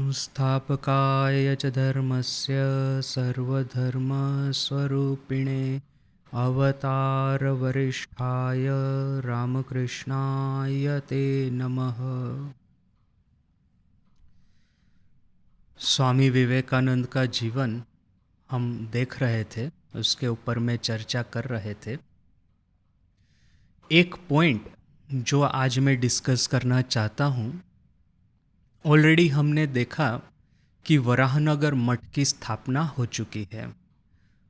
संस्थापकाय च धर्मस्य सर्वधर्मस्वरूपिणे अवतारवरिष्ठाय रामकृष्णाय ते नमः। स्वामी विवेकानंद का जीवन हम देख रहे थे, उसके ऊपर में चर्चा कर रहे थे। एक पॉइंट जो आज मैं डिस्कस करना चाहता हूँ, ऑलरेडी हमने देखा कि वराहनगर मठ की स्थापना हो चुकी है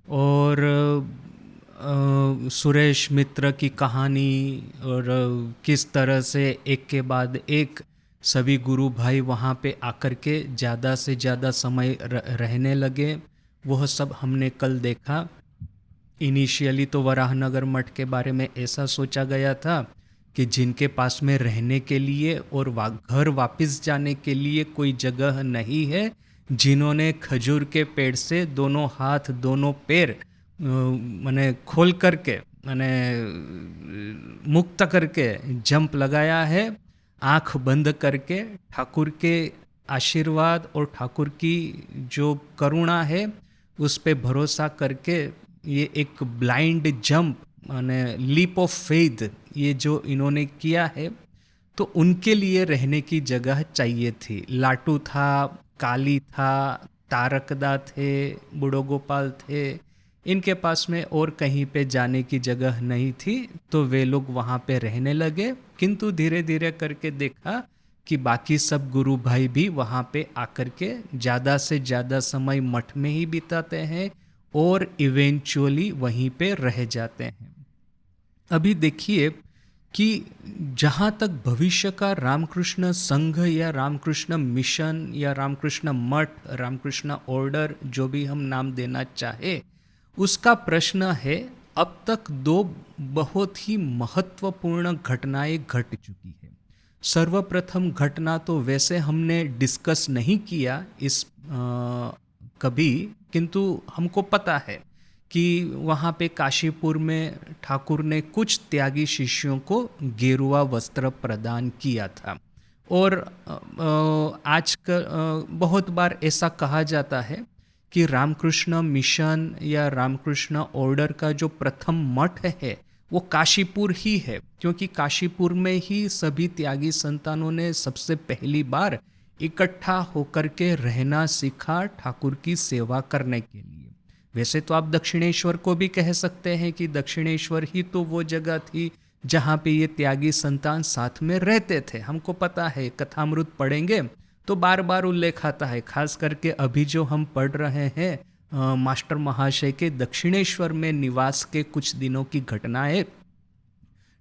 और सुरेश मित्र की कहानी और किस तरह से एक के बाद एक सभी गुरु भाई वहाँ पे आकर के ज़्यादा से ज़्यादा समय रहने लगे, वह सब हमने कल देखा। इनिशियली तो वराहनगर मठ के बारे में ऐसा सोचा गया था कि जिनके पास में रहने के लिए और घर वापस जाने के लिए कोई जगह नहीं है, जिन्होंने खजूर के पेड़ से दोनों हाथ दोनों पैर माने खोल करके माने मुक्त करके जंप लगाया है, आँख बंद करके ठाकुर के आशीर्वाद और ठाकुर की जो करुणा है उस पे भरोसा करके ये एक ब्लाइंड जंप माने लीप ऑफ फेथ ये जो इन्होंने किया है, तो उनके लिए रहने की जगह चाहिए थी। लाटू था, काली था, तारकदा थे, बूढ़ो गोपाल थे, इनके पास में और कहीं पे जाने की जगह नहीं थी, तो वे लोग वहाँ पे रहने लगे। किंतु धीरे धीरे करके देखा कि बाकी सब गुरु भाई भी वहाँ पे आकर के ज़्यादा से ज़्यादा समय मठ में ही बिताते हैं और इवेंचुअली वहीं पे रह जाते हैं। अभी देखिए कि जहाँ तक भविष्य का रामकृष्ण संघ या रामकृष्ण मिशन या रामकृष्ण मठ, रामकृष्ण ऑर्डर, जो भी हम नाम देना चाहे, उसका प्रश्न है, अब तक दो बहुत ही महत्वपूर्ण घटनाएं घट चुकी है। सर्वप्रथम घटना तो वैसे हमने डिस्कस नहीं किया इस कभी, किंतु हमको पता है कि वहाँ पे काशीपुर में ठाकुर ने कुछ त्यागी शिष्यों को गेरुआ वस्त्र प्रदान किया था। और आज बहुत बार ऐसा कहा जाता है कि रामकृष्ण मिशन या रामकृष्ण ऑर्डर का जो प्रथम मठ है वो काशीपुर ही है, क्योंकि काशीपुर में ही सभी त्यागी संतानों ने सबसे पहली बार इकट्ठा होकर के रहना सीखा ठाकुर की सेवा करने के लिए। वैसे तो आप दक्षिणेश्वर को भी कह सकते हैं कि दक्षिणेश्वर ही तो वो जगह थी जहाँ पे ये त्यागी संतान साथ में रहते थे। हमको पता है, कथामृत पढ़ेंगे तो बार बार उल्लेख आता है, खास करके अभी जो हम पढ़ रहे हैं मास्टर महाशय के दक्षिणेश्वर में निवास के कुछ दिनों की घटना है।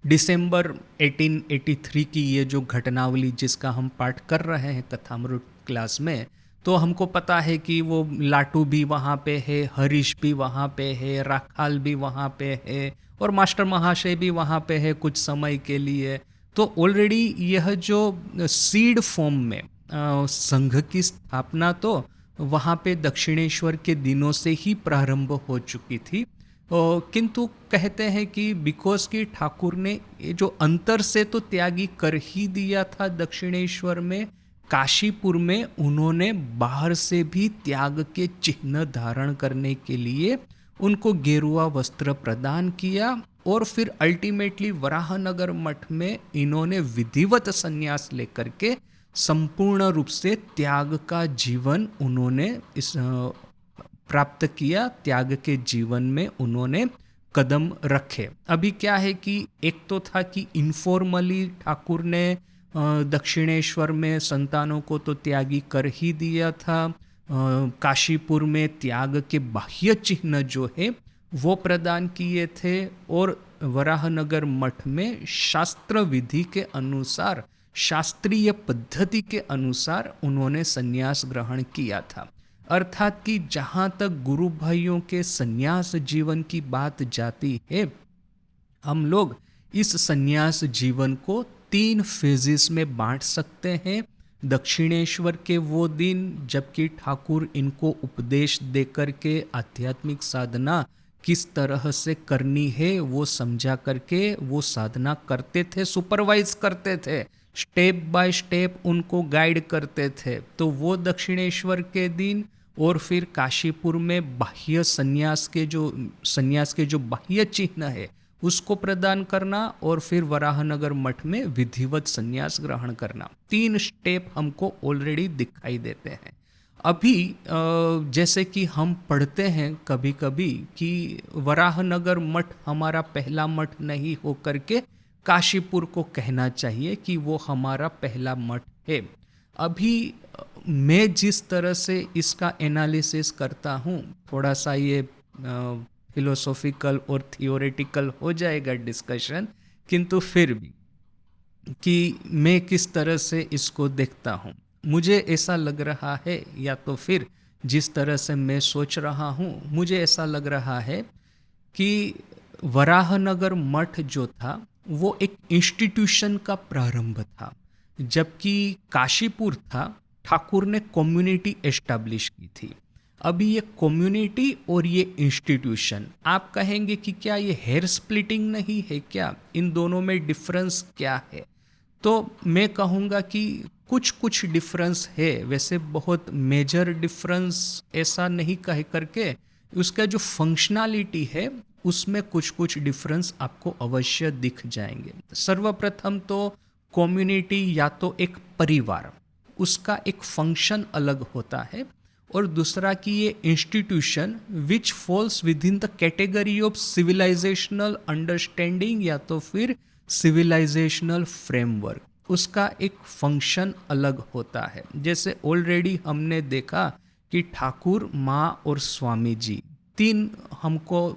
दिसंबर 1883 की ये जो घटनावली जिसका हम पाठ कर रहे हैं कथामृत क्लास में, तो हमको पता है कि वो लाटू भी वहाँ पे है, हरीश भी वहाँ पे है, राखाल भी वहाँ पे है और मास्टर महाशय भी वहाँ पे है कुछ समय के लिए। तो ऑलरेडी यह जो सीड फॉर्म में संघ की स्थापना तो वहाँ पे दक्षिणेश्वर के दिनों से ही प्रारंभ हो चुकी थी। किंतु कहते हैं कि बिकॉज कि ठाकुर ने ये जो अंतर से तो त्यागी कर ही दिया था दक्षिणेश्वर में, काशीपुर में उन्होंने बाहर से भी त्याग के चिन्ह धारण करने के लिए उनको गेरुआ वस्त्र प्रदान किया और फिर अल्टीमेटली वराहनगर मठ में इन्होंने विधिवत संन्यास लेकर के संपूर्ण रूप से त्याग का जीवन उन्होंने इस प्राप्त किया, त्याग के जीवन में उन्होंने कदम रखे। अभी क्या है कि एक तो था कि इनफॉर्मली ठाकुर ने दक्षिणेश्वर में संतानों को तो त्यागी कर ही दिया था, काशीपुर में त्याग के बाह्य चिन्ह जो है वो प्रदान किए थे और वराहनगर मठ में शास्त्र विधि के अनुसार, शास्त्रीय पद्धति के अनुसार उन्होंने संन्यास ग्रहण किया था। अर्थात कि जहाँ तक गुरु भाइयों के संन्यास जीवन की बात जाती है, हम लोग इस संन्यास जीवन को 3 फेजेस में बांट सकते हैं। दक्षिणेश्वर के वो दिन जबकि ठाकुर इनको उपदेश देकर के आध्यात्मिक साधना किस तरह से करनी है वो समझा करके वो साधना करते थे, सुपरवाइज करते थे, स्टेप बाय स्टेप उनको गाइड करते थे। तो वो दक्षिणेश्वर के दिन और फिर काशीपुर में बाह्य संन्यास के जो बाह्य चिन्ह है उसको प्रदान करना, और फिर वराहनगर मठ में विधिवत संन्यास ग्रहण करना। 3 स्टेप हमको ऑलरेडी दिखाई देते हैं। अभी जैसे कि हम पढ़ते हैं कभी कभी कि वराहनगर मठ हमारा पहला मठ नहीं हो करके काशीपुर को कहना चाहिए कि वो हमारा पहला मठ है। अभी मैं जिस तरह से इसका एनालिसिस करता हूँ, थोड़ा सा ये फिलोसॉफिकल और थियोरेटिकल हो जाएगा डिस्कशन, किंतु फिर भी कि मैं किस तरह से इसको देखता हूँ, मुझे ऐसा लग रहा है, या तो फिर जिस तरह से मैं सोच रहा हूँ, मुझे ऐसा लग रहा है कि वराहनगर मठ जो था वो एक इंस्टीट्यूशन का प्रारंभ था, जबकि काशीपुर था ठाकुर ने कम्युनिटी एस्टैब्लिश की थी। अभी ये कम्युनिटी और ये इंस्टीट्यूशन, आप कहेंगे कि क्या ये हेयर स्प्लिटिंग नहीं है क्या, इन दोनों में डिफरेंस क्या है? तो मैं कहूँगा कि कुछ कुछ डिफरेंस है, वैसे बहुत मेजर डिफरेंस ऐसा नहीं कह करके उसका जो फंक्शनैलिटी है उसमें कुछ कुछ डिफरेंस आपको अवश्य दिख जाएंगे। सर्वप्रथम तो कम्युनिटी या तो एक परिवार, उसका एक फंक्शन अलग होता है, और दूसरा कि ये institution which falls with in the category of civilisational understanding या तो फिर सिविलाइजेशनल फ्रेमवर्क, उसका एक फंक्शन अलग होता है। जैसे ऑलरेडी हमने देखा कि ठाकुर, माँ और स्वामी जी, 3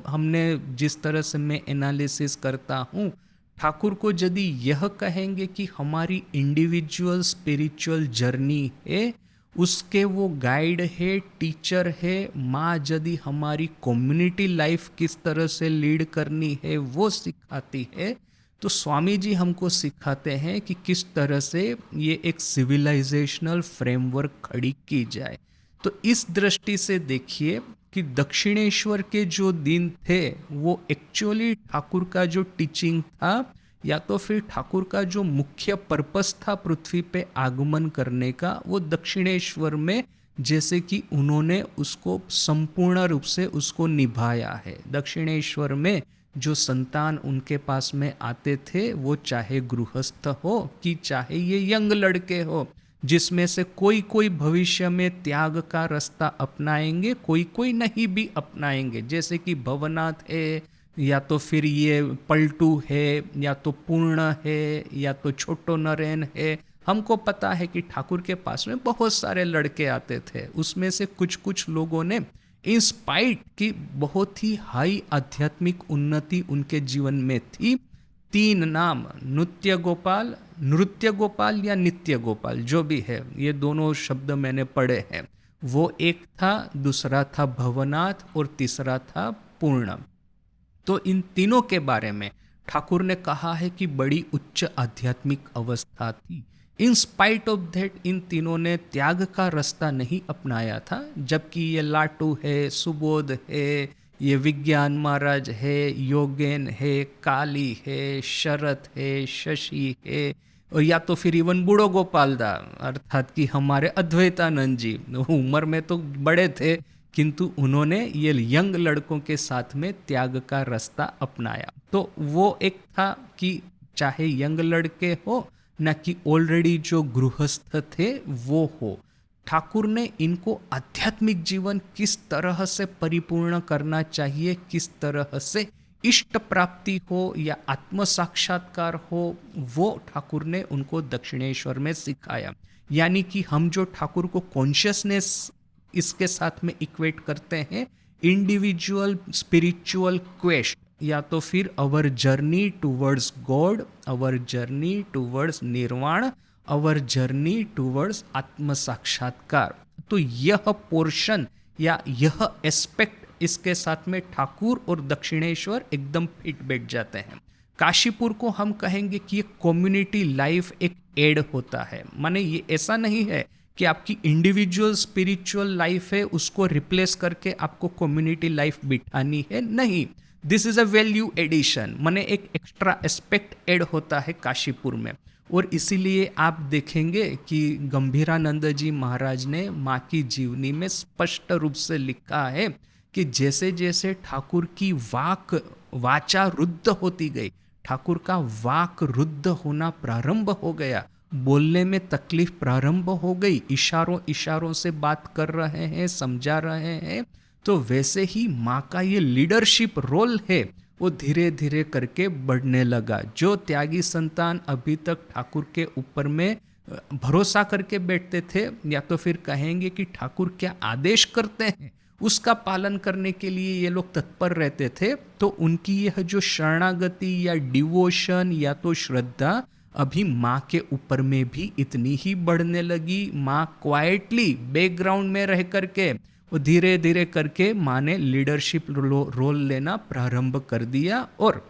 हमने जिस तरह से मैं एनालिसिस करता हूँ, ठाकुर को यदि यह कहेंगे कि हमारी इंडिविजुअल स्पिरिचुअल जर्नी है, उसके वो गाइड है, टीचर है। माँ यदि हमारी कम्युनिटी लाइफ किस तरह से लीड करनी है वो सिखाती है, तो स्वामी जी हमको सिखाते हैं कि किस तरह से ये एक सिविलाइजेशनल फ्रेमवर्क खड़ी की जाए। तो इस दृष्टि से देखिए कि दक्षिणेश्वर के जो दिन थे वो एक्चुअली ठाकुर का जो टीचिंग था, या तो फिर ठाकुर का जो मुख्य पर्पस था पृथ्वी पे आगमन करने का, वो दक्षिणेश्वर में जैसे कि उन्होंने उसको संपूर्ण रूप से उसको निभाया है। दक्षिणेश्वर में जो संतान उनके पास में आते थे, वो चाहे गृहस्थ हो कि चाहे ये यंग लड़के हो, जिसमें से कोई कोई भविष्य में त्याग का रास्ता अपनाएंगे, कोई कोई नहीं भी अपनाएंगे, जैसे कि भवनाथ है, या तो फिर ये पलटू है, या तो पूर्ण है, या तो छोटो नरेन है। हमको पता है कि ठाकुर के पास में बहुत सारे लड़के आते थे, उसमें से कुछ कुछ लोगों ने इंस्पाइट की बहुत ही हाई आध्यात्मिक उन्नति उनके जीवन में थी। 3 नाम, नृत्य गोपाल या नित्य गोपाल, जो भी है, ये दोनों शब्द मैंने पढ़े हैं। वो एक था, दूसरा था भवनाथ और तीसरा था पूर्ण। तो इन तीनों के बारे में ठाकुर ने कहा है कि बड़ी उच्च आध्यात्मिक अवस्था थी। In spite of that in तीनों ने त्याग का रास्ता नहीं अपनाया था, जबकि ये लाटू है, सुबोध है, ये विज्ञान महाराज है, योगेन है, काली है, शरत है, शशि है, और या तो फिर इवन बूढ़ो गोपाल दा, अर्थात कि हमारे अद्वैतानंद जी, उम्र में तो बड़े थे किंतु उन्होंने ये यंग लड़कों के साथ में त्याग का रास्ता अपनाया। तो वो एक था कि चाहे यंग लड़के हो न कि ऑलरेडी जो गृहस्थ थे वो हो, ठाकुर ने इनको आध्यात्मिक जीवन किस तरह से परिपूर्ण करना चाहिए, किस तरह से इष्ट प्राप्ति हो या आत्म साक्षात्कार हो, वो ठाकुर ने उनको दक्षिणेश्वर में सिखाया। यानी कि हम जो ठाकुर को कॉन्शियसनेस इसके साथ में इक्वेट करते हैं, इंडिविजुअल स्पिरिचुअल क्वेस्ट, या तो फिर our journey towards God, our journey towards निर्वाण, अवर जर्नी टूवर्ड्स आत्म साक्षात्कार। तो यह पोर्शन या यह एस्पेक्ट इसके साथ में ठाकुर और दक्षिणेश्वर एकदम फिट बैठ जाते हैं। काशीपुर को हम कहेंगे कि ये कम्युनिटी लाइफ एक एड होता है, माने ये ऐसा नहीं है कि आपकी इंडिविजुअल स्पिरिचुअल लाइफ है उसको रिप्लेस करके आपको कम्युनिटी लाइफ बिठानी है, नहीं। This is a value addition, माने एक एक्स्ट्रा एस्पेक्ट ऐड होता है काशीपुर में। और इसीलिए आप देखेंगे कि गंभीरानंद जी महाराज ने माँ की जीवनी में स्पष्ट रूप से लिखा है कि जैसे जैसे ठाकुर की वाचा रुद्ध होती गई, ठाकुर का वाक रुद्ध होना प्रारंभ हो गया, बोलने में तकलीफ प्रारंभ हो गई, इशारों इशारों से बात कर रहे हैं, समझा रहे हैं, तो वैसे ही माँ का ये लीडरशिप रोल है वो धीरे धीरे करके बढ़ने लगा। जो त्यागी संतान अभी तक ठाकुर के ऊपर में भरोसा करके बैठते थे, या तो फिर कहेंगे कि ठाकुर क्या आदेश करते हैं उसका पालन करने के लिए ये लोग तत्पर रहते थे, तो उनकी यह जो शरणागति या डिवोशन या तो श्रद्धा अभी माँ के ऊपर में भी इतनी ही बढ़ने लगी। माँ क्वाइटली बैकग्राउंड में रह करके वो धीरे धीरे करके माँ ने लीडरशिप रोल लेना प्रारंभ कर दिया और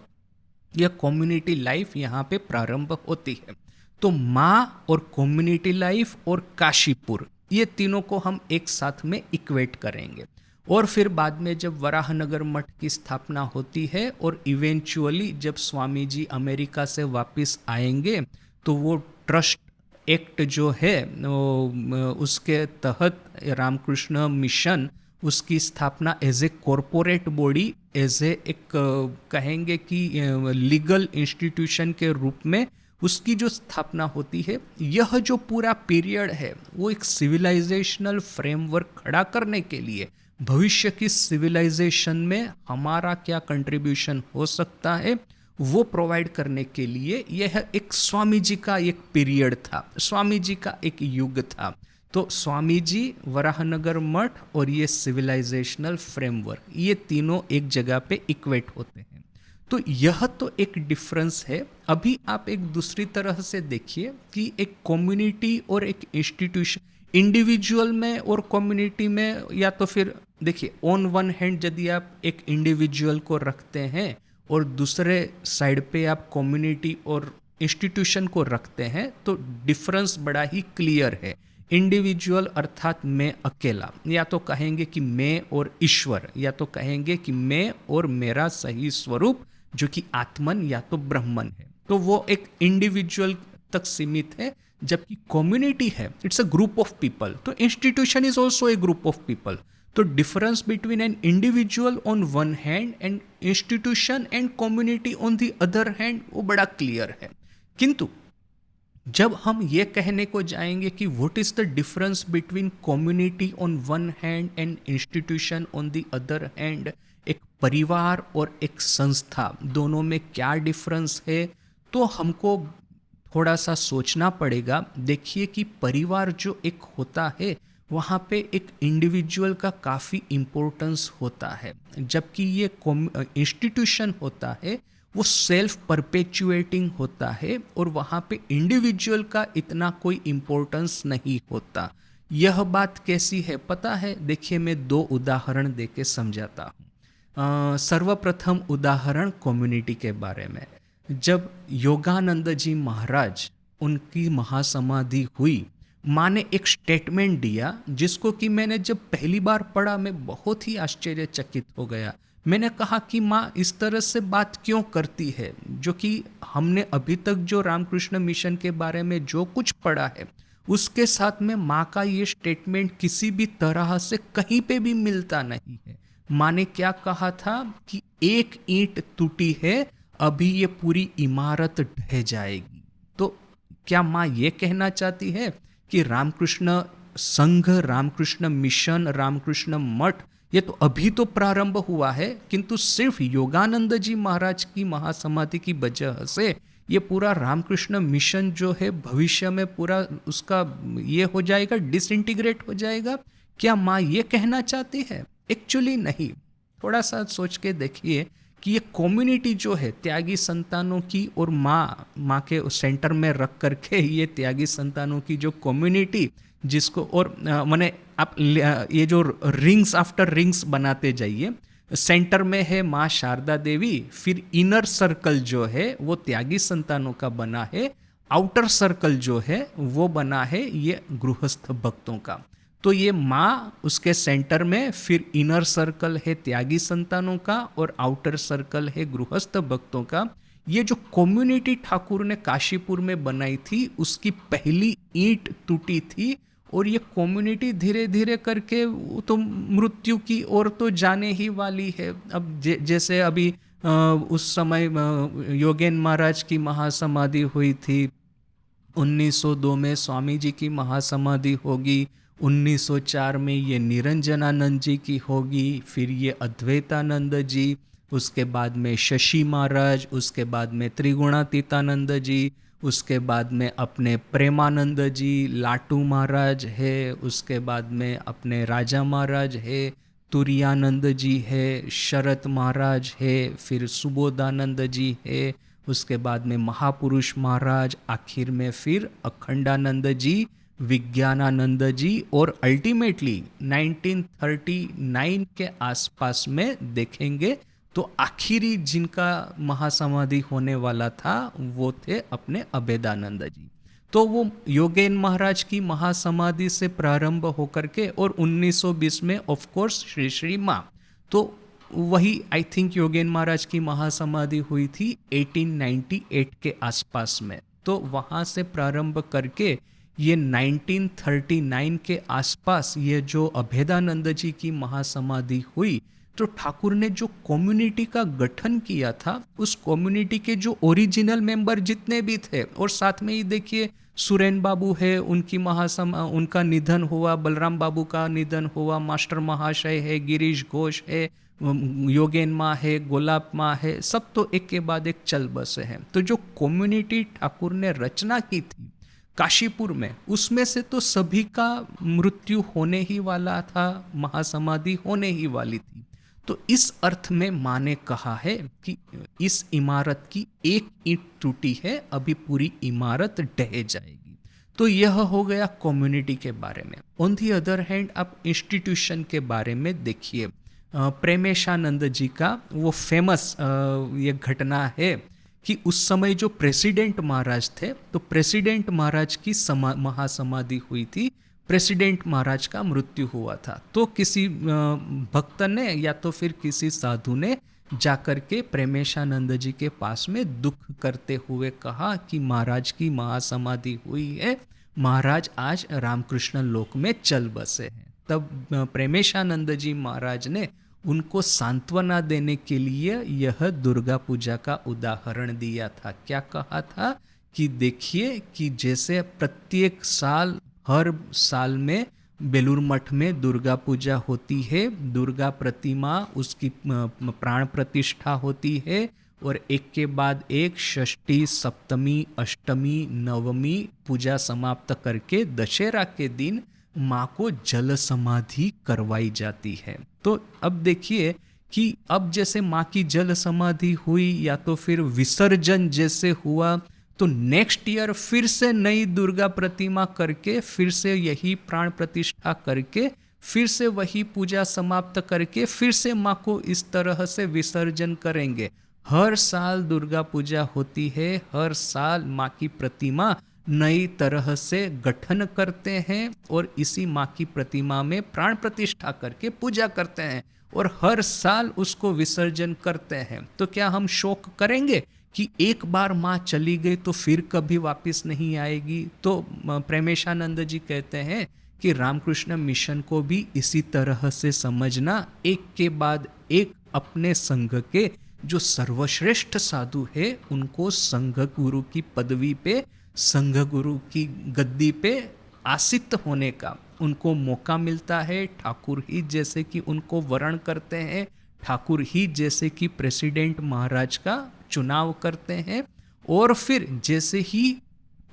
यह कम्युनिटी लाइफ यहाँ पे प्रारंभ होती है। तो माँ और कम्युनिटी लाइफ और काशीपुर, ये तीनों को हम एक साथ में इक्वेट करेंगे। और फिर बाद में जब वराहनगर मठ की स्थापना होती है और इवेंचुअली जब स्वामी जी अमेरिका से वापस आएंगे, तो वो ट्रस्ट एक्ट जो है उसके तहत रामकृष्ण मिशन उसकी स्थापना as a corporate body, as a एक कहेंगे कि लीगल इंस्टीट्यूशन के रूप में उसकी जो स्थापना होती है। यह जो पूरा पीरियड है वो एक सिविलाइजेशनल फ्रेमवर्क खड़ा करने के लिए, भविष्य की सिविलाइजेशन में हमारा क्या कंट्रीब्यूशन हो सकता है वो प्रोवाइड करने के लिए यह एक स्वामी जी का एक पीरियड था, स्वामी जी का एक युग था। तो स्वामी जी, वराहनगर मठ और ये सिविलाइजेशनल फ्रेमवर्क, ये तीनों एक जगह पे इक्वेट होते हैं। तो यह तो एक डिफरेंस है। अभी आप एक दूसरी तरह से देखिए कि एक कम्युनिटी और एक इंस्टीट्यूशन, इंडिविजुअल में और कम्युनिटी में, या तो फिर देखिए ऑन वन हैंड यदि आप एक इंडिविजुअल को रखते हैं और दूसरे साइड पे आप कम्युनिटी और इंस्टीट्यूशन को रखते हैं, तो डिफरेंस बड़ा ही क्लियर है। इंडिविजुअल अर्थात मैं अकेला, या तो कहेंगे कि मैं और ईश्वर, या तो कहेंगे कि मैं और मेरा सही स्वरूप जो कि आत्मन या तो ब्रह्मन है, तो वो एक इंडिविजुअल तक सीमित है। जबकि कम्युनिटी है, it's a group of people, तो institution is also a group of people. तो difference between an individual on one hand and institution and community on the other hand वो बड़ा क्लियर है। किंतु जब हम ये कहने को जाएंगे कि what is the difference between community on one hand and institution on the other hand, एक परिवार और एक संस्था, दोनों में क्या डिफरेंस है, तो हमको थोड़ा सा सोचना पड़ेगा। देखिए कि परिवार जो एक होता है वहाँ पे एक इंडिविजुअल का काफ़ी इम्पोर्टेंस होता है, जबकि ये इंस्टीट्यूशन होता है वो सेल्फ परपेचुएटिंग होता है और वहाँ पे इंडिविजुअल का इतना कोई इम्पोर्टेंस नहीं होता। यह बात कैसी है पता है? देखिए मैं दो उदाहरण दे के समझाता हूँ। सर्वप्रथम उदाहरण कम्युनिटी के बारे में। जब योगानंद जी महाराज उनकी महासमाधि हुई, माँ ने एक स्टेटमेंट दिया जिसको कि मैंने जब पहली बार पढ़ा मैं बहुत ही आश्चर्यचकित हो गया। मैंने कहा कि माँ इस तरह से बात क्यों करती है, जो कि हमने अभी तक जो रामकृष्ण मिशन के बारे में जो कुछ पढ़ा है उसके साथ में माँ का ये स्टेटमेंट किसी भी तरह से कहीं पे भी मिलता नहीं है। माँ ने क्या कहा था कि एक ईंट टूटी है, अभी ये पूरी इमारत ढह जाएगी। तो क्या माँ ये कहना चाहती है कि रामकृष्ण संघ, रामकृष्ण मिशन, रामकृष्ण मठ ये तो अभी तो प्रारंभ हुआ है, किंतु सिर्फ योगानंद जी महाराज की महासमाधि की वजह से ये पूरा रामकृष्ण मिशन जो है भविष्य में पूरा उसका ये हो जाएगा, डिसइंटीग्रेट हो जाएगा? क्या माँ ये कहना चाहती है? एक्चुअली नहीं। थोड़ा सा सोच के देखिए कि ये कम्युनिटी जो है त्यागी संतानों की, और माँ के सेंटर में रख करके ये त्यागी संतानों की जो कम्युनिटी, जिसको और माने आप ये जो रिंग्स आफ्टर रिंग्स बनाते जाइए, सेंटर में है माँ शारदा देवी, फिर इनर सर्कल जो है वो त्यागी संतानों का बना है, आउटर सर्कल जो है वो बना है ये गृहस्थ भक्तों का। तो ये माँ उसके सेंटर में, फिर इनर सर्कल है त्यागी संतानों का और आउटर सर्कल है गृहस्थ भक्तों का। ये जो कम्युनिटी ठाकुर ने काशीपुर में बनाई थी उसकी पहली ईंट टूटी थी, और ये कम्युनिटी धीरे धीरे करके वो तो मृत्यु की ओर तो जाने ही वाली है। अब जैसे अभी उस समय योगेन महाराज की महासमाधि हुई थी, 1902 में स्वामी जी की महासमाधि होगी, 1904 में ये निरंजनानंद जी की होगी, फिर ये अद्वैतानंद जी, उसके बाद में शशि महाराज, उसके बाद में त्रिगुणातीतानंद जी, उसके बाद में अपने प्रेमानंद जी, लाटू महाराज है, उसके बाद में अपने राजा महाराज है, तुरानंद जी है, शरत महाराज है, फिर सुबोधानंद जी है, उसके बाद में महापुरुष महाराज, आखिर में फिर अखंडानंद जी, विज्ञानानंद जी, और अल्टीमेटली 1939 के आसपास में देखेंगे तो आखिरी जिनका महासमाधि होने वाला था वो थे अपने अभेदानंद जी। तो वो योगेन महाराज की महासमाधि से प्रारंभ होकर के, और 1920 में ऑफ कोर्स श्री श्री माँ, तो वही आई थिंक योगेन महाराज की महासमाधि हुई थी 1898 के आसपास में। तो वहाँ से प्रारंभ करके ये 1939 के आसपास ये जो अभेदानंद जी की महासमाधि हुई, तो ठाकुर ने जो कम्युनिटी का गठन किया था, उस कम्युनिटी के जो ओरिजिनल मेंबर जितने भी थे, और साथ में ही देखिए सुरेन बाबू है, उनका निधन हुआ, बलराम बाबू का निधन हुआ, मास्टर महाशय है, गिरीश घोष है, योगेन माँ है, गोलाब माँ है, सब तो एक के बाद एक चल बसे हैं। तो जो कम्युनिटी ठाकुर ने रचना की थी काशीपुर में, उसमें से तो सभी का मृत्यु होने ही वाला था, महासमाधि होने ही वाली थी। तो इस अर्थ में माँ ने कहा है कि इस इमारत की एक ईंट टूटी है, अभी पूरी इमारत ढह जाएगी। तो यह हो गया कम्युनिटी के बारे में। ऑन दी अदर हैंड आप इंस्टीट्यूशन के बारे में देखिए, प्रेमेशानंद जी का वो फेमस ये घटना है कि उस समय जो प्रेसिडेंट महाराज थे, तो प्रेसिडेंट महाराज की महासमाधि हुई थी, प्रेसिडेंट महाराज का मृत्यु हुआ था। तो किसी भक्त ने या तो फिर किसी साधु ने जाकर के प्रेमेशानंद जी के पास में दुख करते हुए कहा कि महाराज की महासमाधि हुई है, महाराज आज रामकृष्ण लोक में चल बसे हैं। तब प्रेमेशानंद जी महाराज ने उनको सांत्वना देने के लिए यह दुर्गा पूजा का उदाहरण दिया था। क्या कहा था कि देखिए कि जैसे प्रत्येक साल, हर साल में बेलूर मठ में दुर्गा पूजा होती है, दुर्गा प्रतिमा उसकी प्राण प्रतिष्ठा होती है, और एक के बाद एक षष्ठी, सप्तमी, अष्टमी, नवमी पूजा समाप्त करके दशहरा के दिन माँ को जल समाधि करवाई जाती है। तो अब देखिए कि अब जैसे माँ की जल समाधि हुई या तो फिर विसर्जन जैसे हुआ, तो नेक्स्ट ईयर फिर से नई दुर्गा प्रतिमा करके, फिर से यही प्राण प्रतिष्ठा करके, फिर से वही पूजा समाप्त करके, फिर से माँ को इस तरह से विसर्जन करेंगे। हर साल दुर्गा पूजा होती है, हर साल माँ की प्रतिमा नई तरह से गठन करते हैं और इसी माँ की प्रतिमा में प्राण प्रतिष्ठा करके पूजा करते हैं और हर साल उसको विसर्जन करते हैं। तो क्या हम शोक करेंगे कि एक बार माँ चली गई तो फिर कभी वापस नहीं आएगी? तो प्रेमेशानंद जी कहते हैं कि रामकृष्ण मिशन को भी इसी तरह से समझना, एक के बाद एक अपने संघ के जो सर्वश्रेष्ठ साधु है उनको संघ गुरु की पदवी पे, संघ गुरु की गद्दी पे आसीत होने का उनको मौका मिलता है। ठाकुर ही जैसे कि उनको वरण करते हैं, ठाकुर ही जैसे कि प्रेसिडेंट महाराज का चुनाव करते हैं, और फिर जैसे ही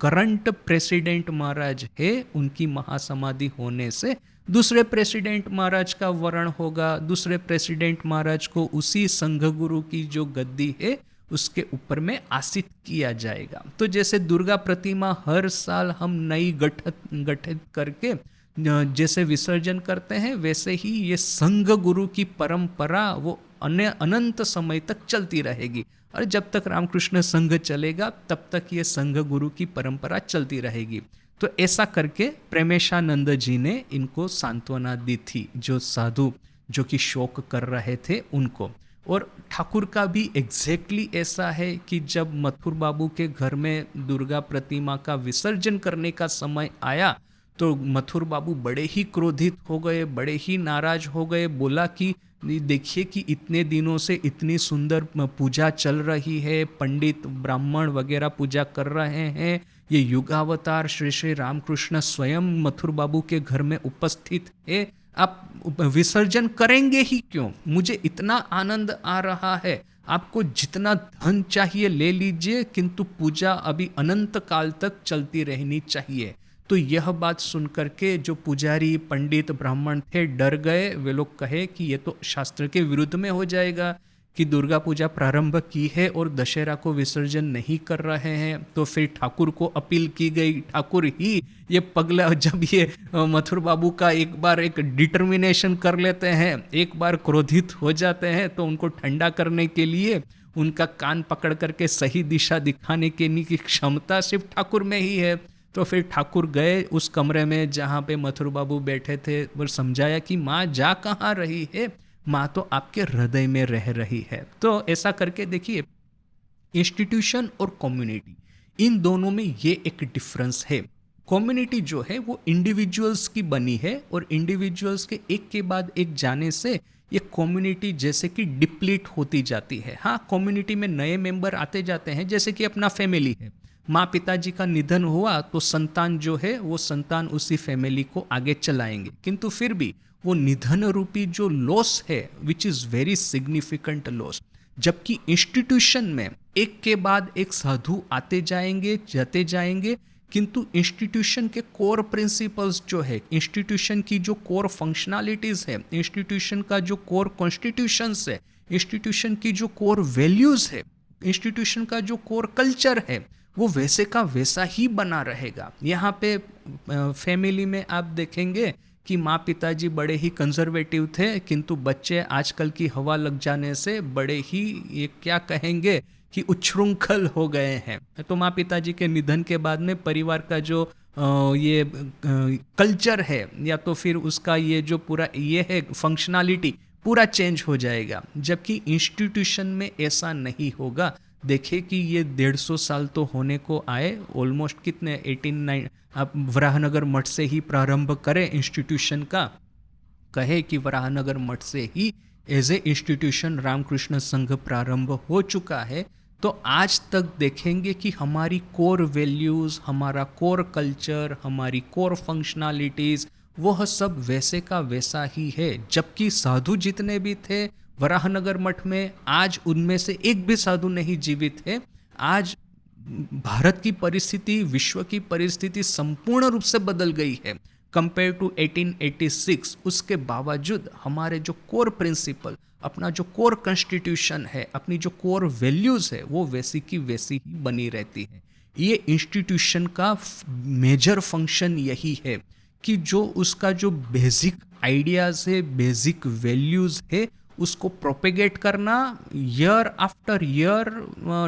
करंट प्रेसिडेंट महाराज है उनकी महासमाधि होने से दूसरे प्रेसिडेंट महाराज का वरण होगा, दूसरे प्रेसिडेंट महाराज को उसी संघ गुरु की जो गद्दी है उसके ऊपर में आसीत किया जाएगा। तो जैसे दुर्गा प्रतिमा हर साल हम नई गठित करके जैसे विसर्जन करते हैं, वैसे ही ये संघ गुरु की परंपरा वो अनंत समय तक चलती रहेगी, और जब तक रामकृष्ण संघ चलेगा तब तक ये संघ गुरु की परंपरा चलती रहेगी। तो ऐसा करके प्रेमेशानंद जी ने इनको सांत्वना दी थी, जो साधु जो कि शोक कर रहे थे उनको। और ठाकुर का भी एग्जैक्टली ऐसा है कि जब मथुर बाबू के घर में दुर्गा प्रतिमा का विसर्जन करने का समय आया तो मथुर बाबू बड़े ही क्रोधित हो गए, बड़े ही नाराज हो गए। बोला कि देखिए कि इतने दिनों से इतनी सुंदर पूजा चल रही है, पंडित ब्राह्मण वगैरह पूजा कर रहे हैं, ये युगावतार श्री श्री रामकृष्ण स्वयं मथुर बाबू के घर में उपस्थित है, आप विसर्जन करेंगे ही क्यों? मुझे इतना आनंद आ रहा है, आपको जितना धन चाहिए ले लीजिए, किंतु पूजा अभी अनंत काल तक चलती रहनी चाहिए। तो यह बात सुनकर के जो पुजारी पंडित ब्राह्मण थे डर गए। वे लोग कहे कि ये तो शास्त्र के विरुद्ध में हो जाएगा कि दुर्गा पूजा प्रारंभ की है और दशहरा को विसर्जन नहीं कर रहे हैं। तो फिर ठाकुर को अपील की गई। ठाकुर ही ये पगला, जब ये मथुर बाबू का एक बार एक डिटर्मिनेशन कर लेते हैं, एक बार क्रोधित हो जाते हैं, तो उनको ठंडा करने के लिए उनका कान पकड़ करके सही दिशा दिखाने की क्षमता सिर्फ ठाकुर में ही है। तो फिर ठाकुर गए उस कमरे में जहाँ पे मथुर बाबू बैठे थे और समझाया कि माँ जा कहाँ रही है, माँ तो आपके हृदय में रह रही है। तो ऐसा करके देखिए, इंस्टीट्यूशन और कम्युनिटी, इन दोनों में ये एक डिफरेंस है। कम्युनिटी जो है वो इंडिविजुअल्स की बनी है और इंडिविजुअल्स के एक के बाद एक जाने से ये कम्युनिटी जैसे कि डिप्लीट होती जाती है। हाँ, कम्युनिटी में नए मेंबर आते जाते हैं, जैसे कि अपना फैमिली है, माँ पिताजी का निधन हुआ तो संतान जो है वो संतान उसी फैमिली को आगे चलाएंगे, किंतु फिर भी वो निधन रूपी जो लॉस है which is very significant loss. जबकि इंस्टीट्यूशन में एक के बाद एक साधु आते जाएंगे जाते जाएंगे, किंतु इंस्टीट्यूशन के कोर प्रिंसिपल्स जो है, इंस्टीट्यूशन की जो कोर फंक्शनैलिटीज़ है, इंस्टीट्यूशन का जो कोर कॉन्स्टिट्यूशंस है, इंस्टीट्यूशन की जो कोर वैल्यूज़ है, इंस्टीट्यूशन का जो कोर कल्चर है, वो वैसे का वैसा ही बना रहेगा। यहाँ पे फैमिली में आप देखेंगे कि माँ पिताजी बड़े ही कंजर्वेटिव थे, किंतु बच्चे आजकल की हवा लग जाने से बड़े ही, ये क्या कहेंगे कि उच्छृंखल हो गए हैं। तो माँ पिताजी के निधन के बाद में परिवार का जो ये कल्चर है, या तो फिर उसका ये जो पूरा ये है फंक्शनैलिटी, पूरा चेंज हो जाएगा। जबकि इंस्टीट्यूशन में ऐसा नहीं होगा। देखे कि ये 150 साल तो होने को आए, ऑलमोस्ट कितने 18 आप वराहनगर मठ से ही प्रारंभ करें इंस्टीट्यूशन का, कहे कि वराहनगर मठ से ही एज ए इंस्टीट्यूशन रामकृष्ण संघ प्रारंभ हो चुका है। तो आज तक देखेंगे कि हमारी कोर वैल्यूज़, हमारा कोर कल्चर, हमारी कोर फंक्शनैलिटीज़, वह सब वैसे का वैसा ही है। जबकि साधु जितने भी थे वराहनगर मठ में, आज उनमें से एक भी साधु नहीं जीवित है। आज भारत की परिस्थिति, विश्व की परिस्थिति संपूर्ण रूप से बदल गई है कंपेयर टू 1886। उसके बावजूद हमारे जो कोर प्रिंसिपल, अपना जो कोर कॉन्स्टिट्यूशन है, अपनी जो कोर वैल्यूज़ है, वो वैसी की वैसी ही बनी रहती है। ये इंस्टीट्यूशन का मेजर फंक्शन यही है कि जो उसका जो बेसिक आइडियाज़ है, बेसिक वैल्यूज़ है, उसको प्रोपेगेट करना year after year,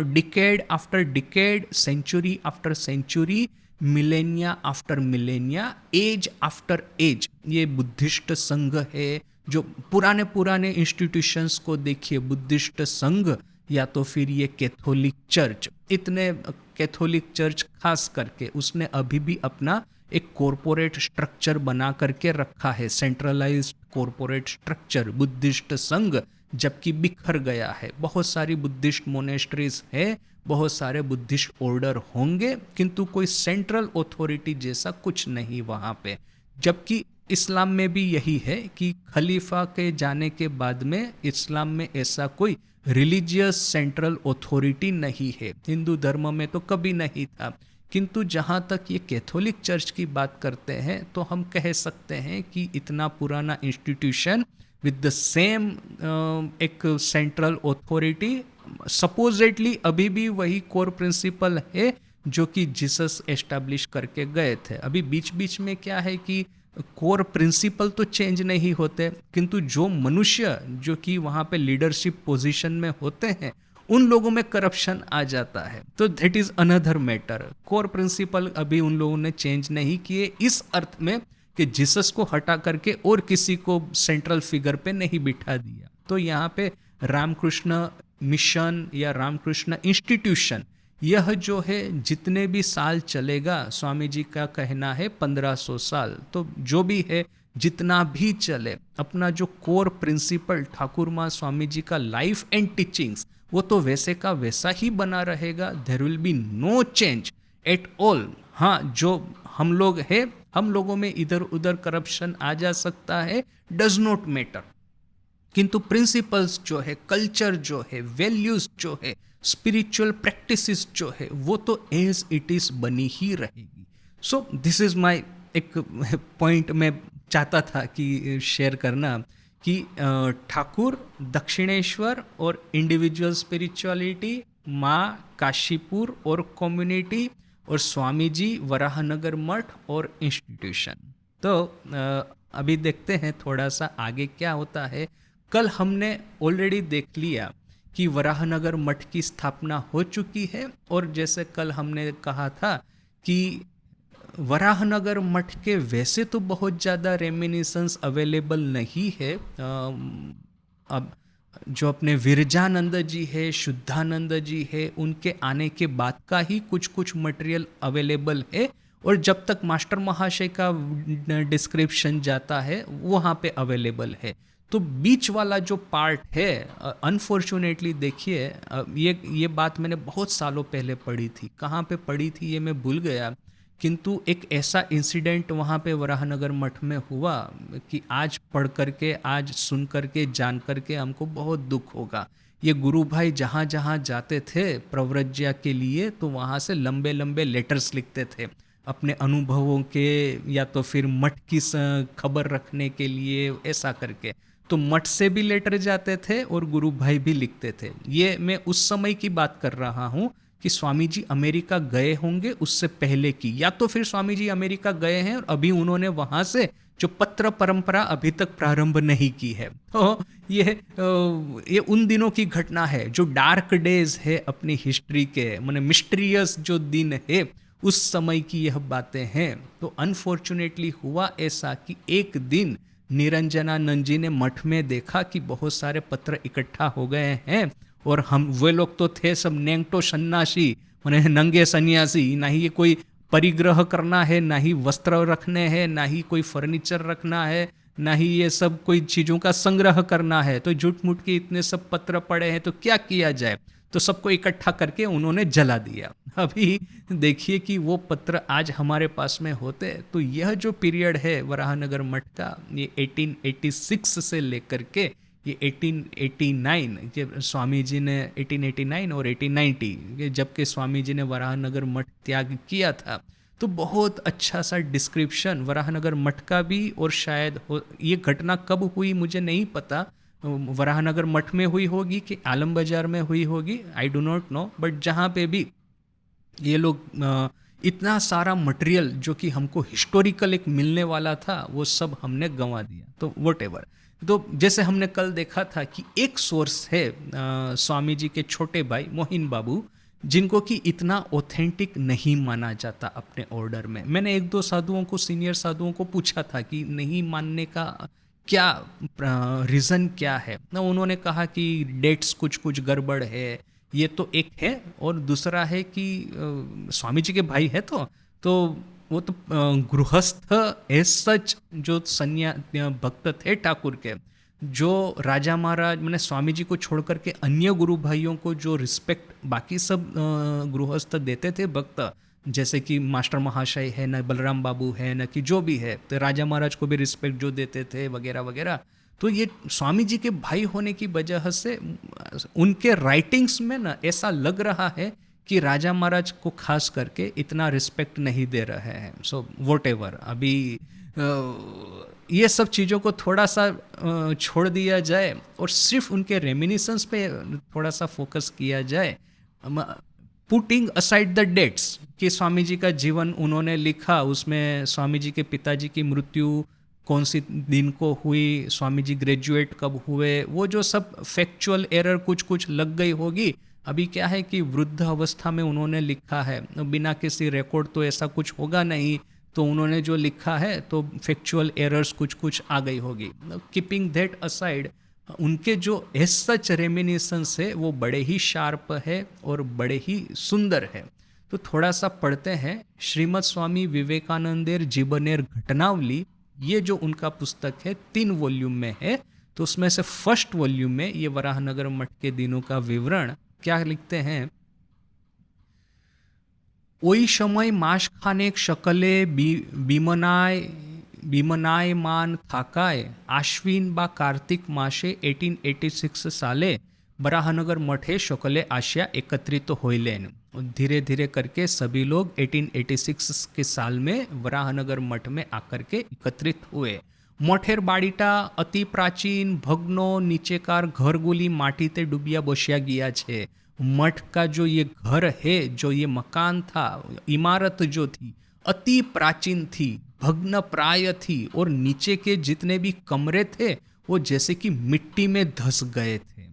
decade after decade, century after century, millennia after millennia, age after age. ये बुद्धिस्ट संघ है, जो पुराने पुराने इंस्टीट्यूशंस को देखिए, बुद्धिस्ट संघ या तो फिर ये कैथोलिक चर्च, इतने कैथोलिक चर्च खास करके उसने अभी भी अपना एक कॉरपोरेट स्ट्रक्चर बना करके रखा है, सेंट्रलाइज्ड कॉरपोरेट स्ट्रक्चर। बुद्धिस्ट संघ जबकि बिखर गया है, बहुत सारी बुद्धिस्ट मोनेस्ट्रीज है, बहुत सारे बुद्धिस्ट ऑर्डर होंगे, किंतु कोई सेंट्रल अथॉरिटी जैसा कुछ नहीं वहाँ पे। जबकि इस्लाम में भी यही है कि खलीफा के जाने के बाद में इस्लाम में ऐसा कोई रिलीजियस सेंट्रल अथॉरिटी नहीं है। हिंदू धर्म में तो कभी नहीं था, किंतु जहाँ तक ये कैथोलिक चर्च की बात करते हैं तो हम कह सकते हैं कि इतना पुराना इंस्टीट्यूशन विद द सेम एक सेंट्रल अथॉरिटी, सपोजिटली अभी भी वही कोर प्रिंसिपल है जो कि जीसस एस्टैब्लिश करके गए थे। अभी बीच बीच में क्या है कि कोर प्रिंसिपल तो चेंज नहीं होते, किंतु जो मनुष्य जो कि वहाँ पे लीडरशिप पोजीशन में होते हैं उन लोगों में करप्शन आ जाता है। तो that is another matter. Core principle अभी उन लोगों ने चेंज नहीं किए, इस अर्थ में कि जीसस को हटा करके और किसी को सेंट्रल फिगर पे नहीं बिठा दिया। तो यहाँ पे रामकृष्ण मिशन या रामकृष्ण इंस्टीट्यूशन, यह जो है जितने भी साल चलेगा, स्वामी जी का कहना है 1500 साल, तो जो भी है जितना भी चले, अपना जो कोर प्रिंसिपल ठाकुर माँ स्वामी जी का लाइफ एंड टीचिंग्स वो तो वैसे का वैसा ही बना रहेगा। There will be no change at all. हाँ, जो हम लोग है, हम लोगों में इधर उधर करप्शन आ जा सकता है, डज नॉट मैटर, किंतु प्रिंसिपल्स जो है, कल्चर जो है, वैल्यूज जो है, स्पिरिचुअल प्रैक्टिसेस जो है, वो तो एज इट इज बनी ही रहेगी। सो दिस इज माय एक पॉइंट मैं चाहता था कि शेयर करना कि ठाकुर, दक्षिणेश्वर और इंडिविजुअल स्पिरिचुअलिटी, माँ काशीपुर और कम्युनिटी, और स्वामी जी वराहनगर मठ और इंस्टीट्यूशन। तो अभी देखते हैं थोड़ा सा आगे क्या होता है। कल हमने ऑलरेडी देख लिया कि वराहनगर मठ की स्थापना हो चुकी है, और जैसे कल हमने कहा था कि वराहनगर मठ के वैसे तो बहुत ज़्यादा रेमिनिसेंस अवेलेबल नहीं है। अब जो अपने विरजानंद जी है, शुद्धानंद जी है, उनके आने के बाद का ही कुछ कुछ मटेरियल अवेलेबल है, और जब तक मास्टर महाशय का डिस्क्रिप्शन जाता है वहाँ पे अवेलेबल है। तो बीच वाला जो पार्ट है, अनफॉर्चुनेटली देखिए, ये बात मैंने बहुत सालों पहले पढ़ी थी, कहाँ पे पढ़ी थी ये मैं भूल गया, किंतु एक ऐसा इंसिडेंट वहाँ पे वराहनगर मठ में हुआ कि आज पढ़ करके, आज सुन करके, जान करके हमको बहुत दुख होगा। ये गुरु भाई जहाँ जहाँ जाते थे प्रव्रज्या के लिए, तो वहाँ से लंबे लंबे लेटर्स लिखते थे अपने अनुभवों के, या तो फिर मठ की खबर रखने के लिए, ऐसा करके। तो मठ से भी लेटर जाते थे और गुरु भाई भी लिखते थे। ये मैं उस समय की बात कर रहा हूँ कि स्वामी जी अमेरिका गए होंगे उससे पहले की, या तो फिर स्वामी जी अमेरिका गए हैं और अभी उन्होंने वहाँ से जो पत्र परंपरा अभी तक प्रारंभ नहीं की है। तो ये उन दिनों की घटना है, जो डार्क डेज है अपनी हिस्ट्री के, माने मिस्टीरियस जो दिन है, उस समय की यह बातें हैं। तो अनफॉर्चुनेटली हुआ ऐसा कि एक दिन निरंजनानंद जी ने मठ में देखा कि बहुत सारे पत्र इकट्ठा हो गए हैं, और हम वे लोग तो थे सब नेंगटो सन्यासी, माने नंगे सन्यासी, ना ही ये कोई परिग्रह करना है, ना ही वस्त्र रखने हैं, ना ही कोई फर्नीचर रखना है, ना ही ये सब कोई चीज़ों का संग्रह करना है। तो झूठ मूठ के इतने सब पत्र पड़े हैं, तो क्या किया जाए, तो सबको इकट्ठा करके उन्होंने जला दिया। अभी देखिए कि वो पत्र आज हमारे पास में होते, तो यह जो पीरियड है वराहनगर मठ का, ये 1886 से लेकर के ये 1889 के स्वामी जी ने 1889 और 1890 जबकि स्वामी जी ने वराहनगर मठ त्याग किया था, तो बहुत अच्छा सा डिस्क्रिप्शन वराहनगर मठ का भी, और शायद ये घटना कब हुई मुझे नहीं पता, वराहनगर मठ में हुई होगी कि आलम बाजार में हुई होगी, I do not know, but जहाँ पे भी ये लोग इतना सारा मटेरियल जो कि हमको हिस्टोरिकल एक मिलने वाला था, वो सब हमने गंवा दिया। तो वट एवर, तो जैसे हमने कल देखा था कि एक सोर्स है स्वामी जी के छोटे भाई मोहिन बाबू, जिनको कि इतना ऑथेंटिक नहीं माना जाता अपने ऑर्डर में। मैंने एक दो साधुओं को, सीनियर साधुओं को पूछा था कि नहीं मानने का क्या रीज़न क्या है, ना उन्होंने कहा कि डेट्स कुछ कुछ गड़बड़ है, ये तो एक है, और दूसरा है कि स्वामी जी के भाई है, तो वो तो गृहस्थ एज सच जो भक्त थे ठाकुर के, जो राजा महाराज मैंने स्वामी जी को छोड़ करके अन्य गुरु भाइयों को जो रिस्पेक्ट बाकी सब गृहस्थ देते थे भक्त, जैसे कि मास्टर महाशय है, न बलराम बाबू है, न कि जो भी है, तो राजा महाराज को भी रिस्पेक्ट जो देते थे वगैरह वगैरह, तो ये स्वामी जी के भाई होने की वजह से उनके राइटिंग्स में ना ऐसा लग रहा है कि राजा महाराज को खास करके इतना रिस्पेक्ट नहीं दे रहे हैं। सो वॉट एवर, अभी ये सब चीज़ों को थोड़ा सा छोड़ दिया जाए और सिर्फ उनके रेमिनिसेंस पे थोड़ा सा फोकस किया जाए, पुटिंग असाइड द डेट्स कि स्वामी जी का जीवन उन्होंने लिखा, उसमें स्वामी जी के पिताजी की मृत्यु कौन सी दिन को हुई, स्वामी जी ग्रेजुएट कब हुए, वो जो सब फैक्चुअल एरर कुछ कुछ लग गई होगी। अभी क्या है कि वृद्ध अवस्था में उन्होंने लिखा है, बिना किसी रिकॉर्ड तो ऐसा कुछ होगा नहीं, तो उन्होंने जो लिखा है तो फैक्चुअल एरर्स कुछ कुछ आ गई होगी। कीपिंग दैट असाइड, उनके जो एज सच रेमिनिसेंस है वो बड़े ही शार्प है और बड़े ही सुंदर है। तो थोड़ा सा पढ़ते हैं। श्रीमद स्वामी विवेकानंदेर जीवनेर घटनावली, ये जो उनका पुस्तक है 3 वॉल्यूम में है। तो उसमें से फर्स्ट वॉल्यूम में ये वराहनगर मठ के दिनों का विवरण क्या लिखते हैं। ওই সময় মাসখানেক সকলে বিমনায়মান থাকায় আশ্বিন বা কার্তিক মাসে 1886 साले बराहनगर मठे সকলে आशिया एकत्रित होइलेन। धीरे धीरे करके सभी लोग 1886 के साल में वराहनगर मठ में आकर के एकत्रित हुए। मठेर बाड़ीटा अति प्राचीन भग्नो नीचेकार घरगुली माटीते डूबिया बसिया गया छे। मठ का जो ये घर है, जो ये मकान था, इमारत जो थी अति प्राचीन थी, भग्न प्राय थी और नीचे के जितने भी कमरे थे वो जैसे कि मिट्टी में धस गए थे।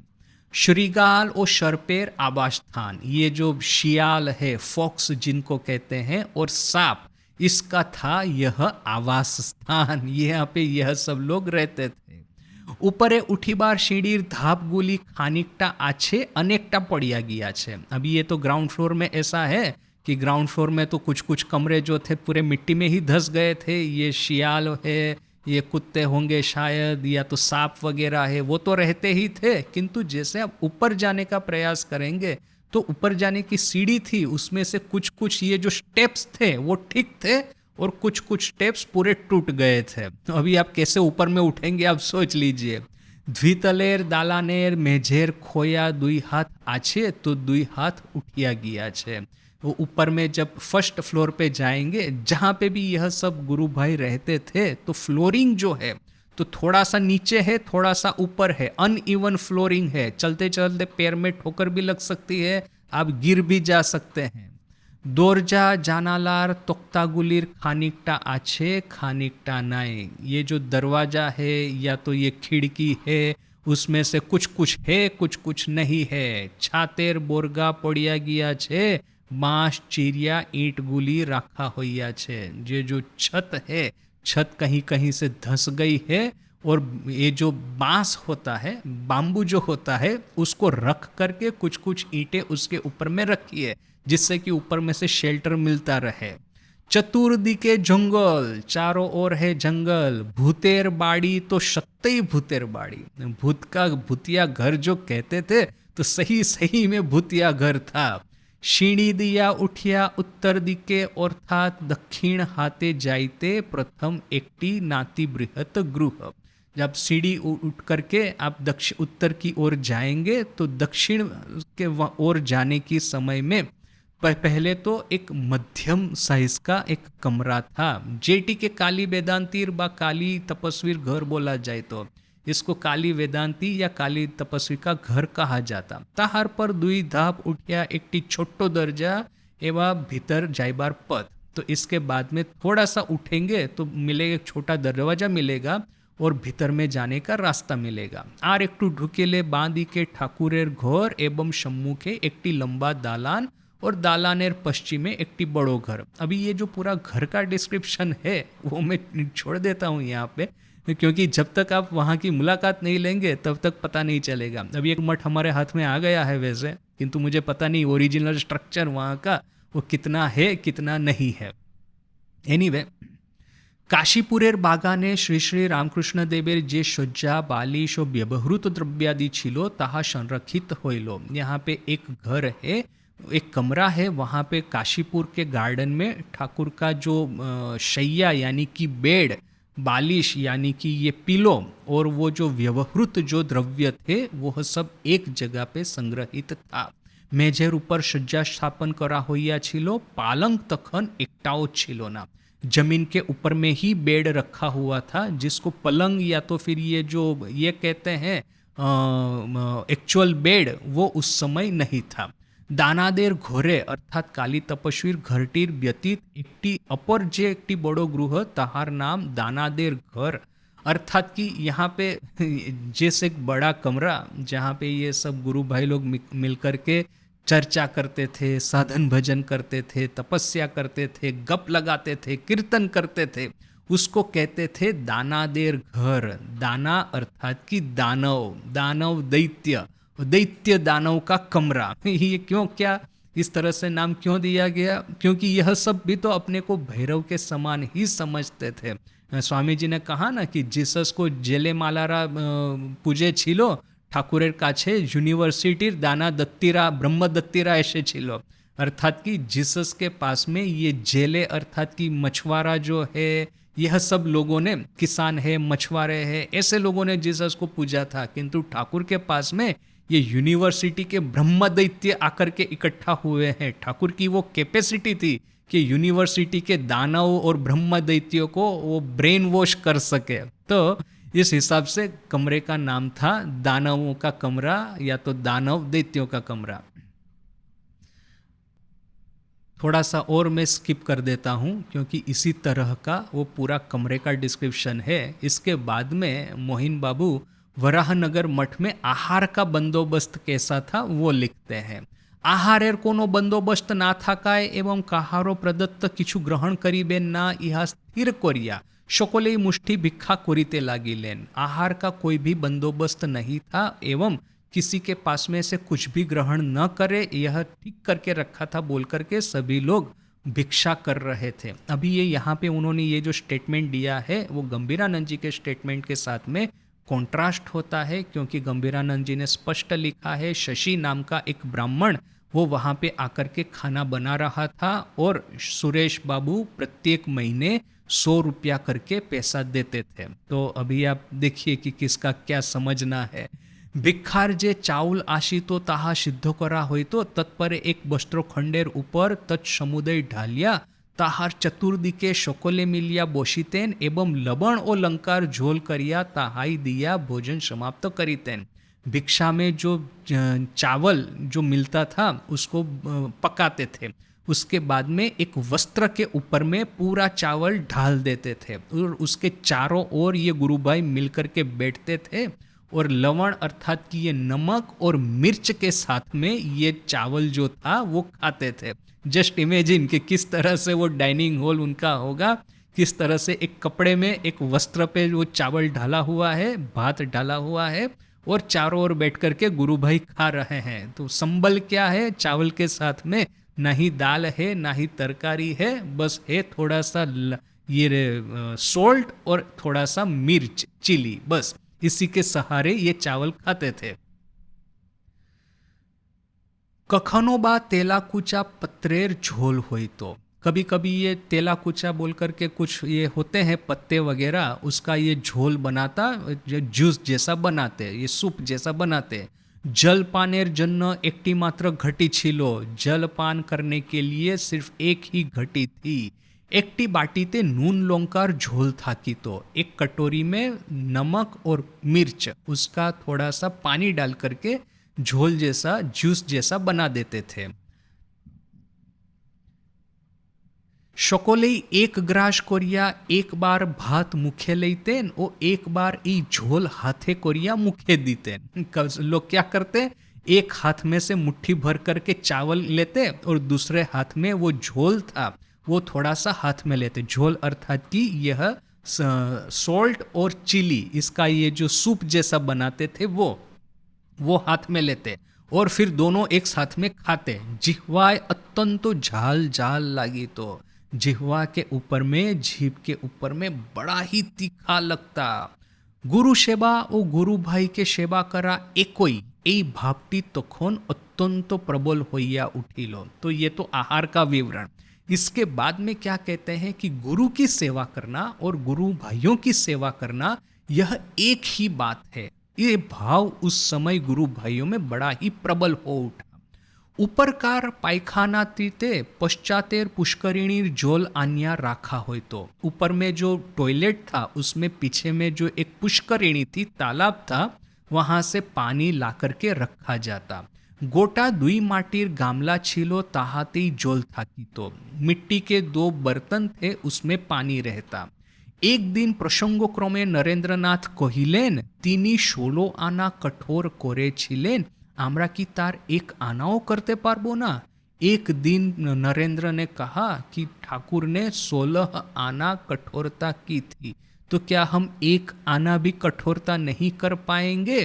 श्रीगाल और शर्पेर आवासस्थान, ये जो शियाल है, फॉक्स जिनको कहते हैं, और सांप, इसका था यह आवास स्थान। यहाँ पे यह सब लोग रहते थे। ऊपरे उठीबार सीढ़ीर धापगुली खानिकटा आछे अनेकटा पड़िया गया छे। अभी ये तो ग्राउंड फ्लोर में ऐसा है कि ग्राउंड फ्लोर में तो कुछ कुछ कमरे जो थे पूरे मिट्टी में ही धस गए थे। ये शियाल है, ये कुत्ते होंगे शायद, या तो सांप वगैरह है, वो तो रहते ही थे। किंतु जैसे आप ऊपर जाने का प्रयास करेंगे तो ऊपर जाने की सीढ़ी थी, उसमें से कुछ कुछ ये जो स्टेप्स थे वो ठीक थे और कुछ कुछ स्टेप्स पूरे टूट गए थे। तो अभी आप कैसे ऊपर में उठेंगे आप सोच लीजिए। द्वितलेर दालानेर मेझेर खोया 2 हाथ आछे तो 2 हाथ उठिया गया छे। वो ऊपर में जब फर्स्ट फ्लोर पे जाएंगे, जहाँ पे भी यह सब गुरु भाई रहते थे, तो फ्लोरिंग जो है तो थोड़ा सा नीचे है, थोड़ा सा ऊपर है, अनइवन फ्लोरिंग है। चलते चलते पैर में ठोकर भी लग सकती है, आप गिर भी जा सकते हैं। दरजा जानालार तख्तागुलिर खानिकटा आछे खानिकटा नाई, ये जो दरवाजा है या तो ये खिड़की है, उसमें से कुछ कुछ है कुछ कुछ नहीं है। छातेर बोरगा पड़िया गया छे, बाँस चिरिया ईंट गुली रखा होइया छे। ये जो छत है, छत कहीं कहीं से धंस गई है और ये जो बांस होता है, बाम्बू जो होता है, उसको रख करके कुछ कुछ ईंटें उसके ऊपर में रखी है जिससे कि ऊपर में से शेल्टर मिलता रहे। चतुर्दिके जंगल, चारों ओर है जंगल। भूतेर बाड़ी तो सत्य भूतेर बाड़ी, भूत का भूतिया घर जो कहते थे तो सही सही में भूतिया घर था। शीणी दिया उठिया उत्तर दिके अर्थात दक्षिण हाथे जाइते प्रथम एकटी नाती बृहत गृह। जब सीढ़ी उठ करके आप उत्तर की ओर जाएंगे तो दक्षिण के ओर जाने की समय में पहले तो एक मध्यम साइज का एक कमरा था, जेटी के काली वेदांतीर बा काली तपस्वीर घर बोला जाए तो इसको काली वेदांती या काली तपस्वी का घर कहा जाता। ताहार पर 2 धाप उठिया एकटी छोटो दरजा एवं भीतर जाइबार पथ। तो इसके बाद में थोड़ा सा उठेंगे तो मिलेगा, एक छोटा दरवाजा मिलेगा और भीतर में जाने का रास्ता मिलेगा। आर एकटू ढुकेले बांदी के ठाकुरेर घर एवं सम्मुखे एकटी लंबा दालान और दालानेर पश्चिमे एकटी बड़ो घर। अभी ये जो पूरा घर का डिस्क्रिप्शन है वो मैं छोड़ देता हूँ यहाँ पे, क्योंकि जब तक आप वहाँ की मुलाकात नहीं लेंगे तब तक पता नहीं चलेगा। अभी एक मठ हमारे हाथ में आ गया है वैसे, किंतु मुझे पता नहीं ओरिजिनल स्ट्रक्चर वहाँ का वो कितना है कितना नहीं है। एनीवे, काशीपुरेर बागाने श्री श्री रामकृष्ण देवेर जे शज्जा बालिश और व्यवहृत द्रव्यादि छिलो ताहा संरक्षित होइलो। यहाँ पे एक घर है, एक कमरा है, वहाँ पे काशीपुर के गार्डन में ठाकुर का जो शैया यानी कि बेड, बालिश यानी कि ये पिलो और वो जो व्यवहृत जो द्रव्य थे वो सब एक जगह पे संग्रहित था। मेझेर ऊपर शज्जा स्थापन करा होइया छिलो, पालंग तखन एकटाओ छिलो ना। जमीन के ऊपर में ही बेड रखा हुआ था, जिसको पलंग या तो फिर ये जो ये कहते हैं एक्चुअल बेड, वो उस समय नहीं था। दानादेर घोरे अर्थात काली तपस्वीर घरटीर व्यतीत एकटी अपर जे एकटी बड़ो गृह ताहार नाम दानादेर घर, अर्थात कि यहाँ पे जैसे एक बड़ा कमरा जहाँ पे ये सब गुरु भाई लोग मिल करके चर्चा करते थे, साधन भजन करते थे, तपस्या करते थे, गप लगाते थे, कीर्तन करते थे, उसको कहते थे दानादेर घर। दाना अर्थात कि दानव, दानव दैत्य, दैत्य दानव का कमरा। ये क्यों, क्या इस तरह से नाम क्यों दिया गया? क्योंकि यह सब भी तो अपने को भैरव के समान ही समझते थे। स्वामी जी ने कहा ना कि जीसस को जेले मालारा पूजे छिलो, ठाकुरेर काछे यूनिवर्सिटीर दाना दत्तीरा ब्रह्म दत्तीरा ऐसे छिलो। अर्थात कि जीसस के पास में ये जेले अर्थात कि मछुआरा जो है, यह सब लोगों ने, किसान है, मछुआरे हैं, ऐसे लोगों ने जीसस को पूजा था। किंतु ठाकुर के पास में ये यूनिवर्सिटी के ब्रह्म दैत्य आकर के इकट्ठा हुए हैं। ठाकुर की वो कैपेसिटी थी कि यूनिवर्सिटी के दानव और ब्रह्म दैत्यों को वो ब्रेन वॉश कर सके। तो इस हिसाब से कमरे का नाम था दानवों का कमरा या तो दानव दैत्यों का कमरा। थोड़ा सा और मैं स्किप कर देता हूँ क्योंकि इसी तरह का वो पूरा कमरे का डिस्क्रिप्शन है। इसके बाद में मोहिन बाबू वराहनगर मठ में आहार का बंदोबस्त कैसा था वो लिखते हैं। आहारेर कोनो बंदोबस्त ना थाकाय एवं काहारो प्रदत्त किछु ग्रहण करिबेन ना इहा स्थिर करिया सकलेई मुष्टि भिक्षा करिते लागिलेन। आहार का कोई भी बंदोबस्त नहीं था एवं किसी के पास में से कुछ भी ग्रहण न करे, यह ठीक करके रखा था बोल करके सभी लोग भिक्षा कर रहे थे। अभी ये यहाँ पे उन्होंने ये जो स्टेटमेंट दिया है वो गंभीरानंद जी के स्टेटमेंट के साथ में कॉन्ट्रास्ट होता है, क्योंकि गंभीरानंद जी ने स्पष्ट लिखा है शशि नाम का एक ब्राह्मण वो वहाँ पे आकर के खाना बना रहा था और सुरेश बाबू प्रत्येक महीने 100 रुपया करके पैसा देते थे। तो अभी आप देखिए कि किसका क्या समझना है। भिक्षार जे चाउल आशितो ताहा सिद्ध करा होई तो तत्परे एक वस्त्र खंडेर ऊपर तत्समुदय ढालिया ताहार चतुर्दिके सकले मिलिया बसितेन एवं लवण और लंकार झोल करिया ताहाई दिया भोजन समाप्त करितेन। भिक्षा में जो चावल जो मिलता था उसको पकाते थे, उसके बाद में एक वस्त्र के ऊपर में पूरा चावल ढाल देते थे और उसके चारों ओर ये गुरु भाई मिलकर के बैठते थे और लवण अर्थात कि ये नमक और मिर्च के साथ में ये चावल जो था वो खाते थे। जस्ट इमेजिन कि किस तरह से वो डाइनिंग हॉल उनका होगा, किस तरह से एक कपड़े में एक वस्त्र पे वो चावल डाला हुआ है, भात डाला हुआ है और चारों ओर बैठ करके गुरु भाई खा रहे हैं। तो संबल क्या है चावल के साथ में? ना ही दाल है ना ही तरकारी है, बस है थोड़ा सा ये सोल्ट और थोड़ा सा मिर्च चिली, बस इसी के सहारे ये चावल खाते थे। कखनो बा तेलाकुचा पत्रेर झोल होई तो, कभी कभी ये तेलाकुचा बोल करके कुछ ये होते हैं पत्ते वगैरह, उसका ये झोल बनाता, जूस जैसा बनाते, ये सूप जैसा बनाते। जलपानेर जन्न एकटी मात्र घटी छिलो, जलपान करने के लिए सिर्फ एक ही घटी थी। एकटी बाटीते नून लौंकार झोल था कि तो, एक कटोरी में नमक और मिर्च उसका थोड़ा सा पानी डाल करके झोल जैसा जूस जैसा बना देते थे। सकलेई एक ग्रास करिया एक बार भात मुखे लेतेन और एक बार ई झोल हाथे करिया मुखे दीतेन। लोग क्या करते, एक हाथ में से मुट्ठी भर करके चावल लेते और दूसरे हाथ में वो झोल था वो थोड़ा सा हाथ में लेते। झोल अर्थात कि यह सॉल्ट और चिली, इसका ये जो सूप जैसा बनाते थे वो हाथ में लेते और फिर दोनों एक साथ में खाते। जिह्वाय अत्यंत झाल झाल लागी तो, जिह्वा के ऊपर में, जीभ के ऊपर में बड़ा ही तीखा लगता। गुरु सेवा और गुरु भाई के सेवा करा एकोई এই ভাবটি তখন অত্যন্ত প্রবল হইয়া উঠিল। तो ये तो आहार का विवरण। इसके बाद में क्या कहते हैं कि गुरु की सेवा करना और गुरु भाइयों की सेवा करना यह एक ही बात है। ये भाव उस समय गुरु भाइयों में बड़ा ही प्रबल हो उठा। उपरकार पायखाना तीते पश्चातेर पुष्करिणीर जोल आन्या राखा होय तो, ऊपर में जो टॉयलेट था उसमें पीछे में जो एक पुष्करिणी थी, तालाब था, वहां से पानी ला करके रखा जाता। गोटा दुई माटीर गामला छिलो ताहातेई जोल थाकी तो, मिट्टी के 2 बर्तन थे उसमें पानी रहता। एक दिन प्रसंगक्रमे नरेंद्रनाथ कहिलेन तिनी 16 आना कठोर करे छिलेन, आमरा की तार एक आनाओ करते पारबो ना। एक दिन नरेंद्र ने कहा कि ठाकुर ने 16 आना कठोरता की थी, तो क्या हम एक आना भी कठोरता नहीं कर पाएंगे?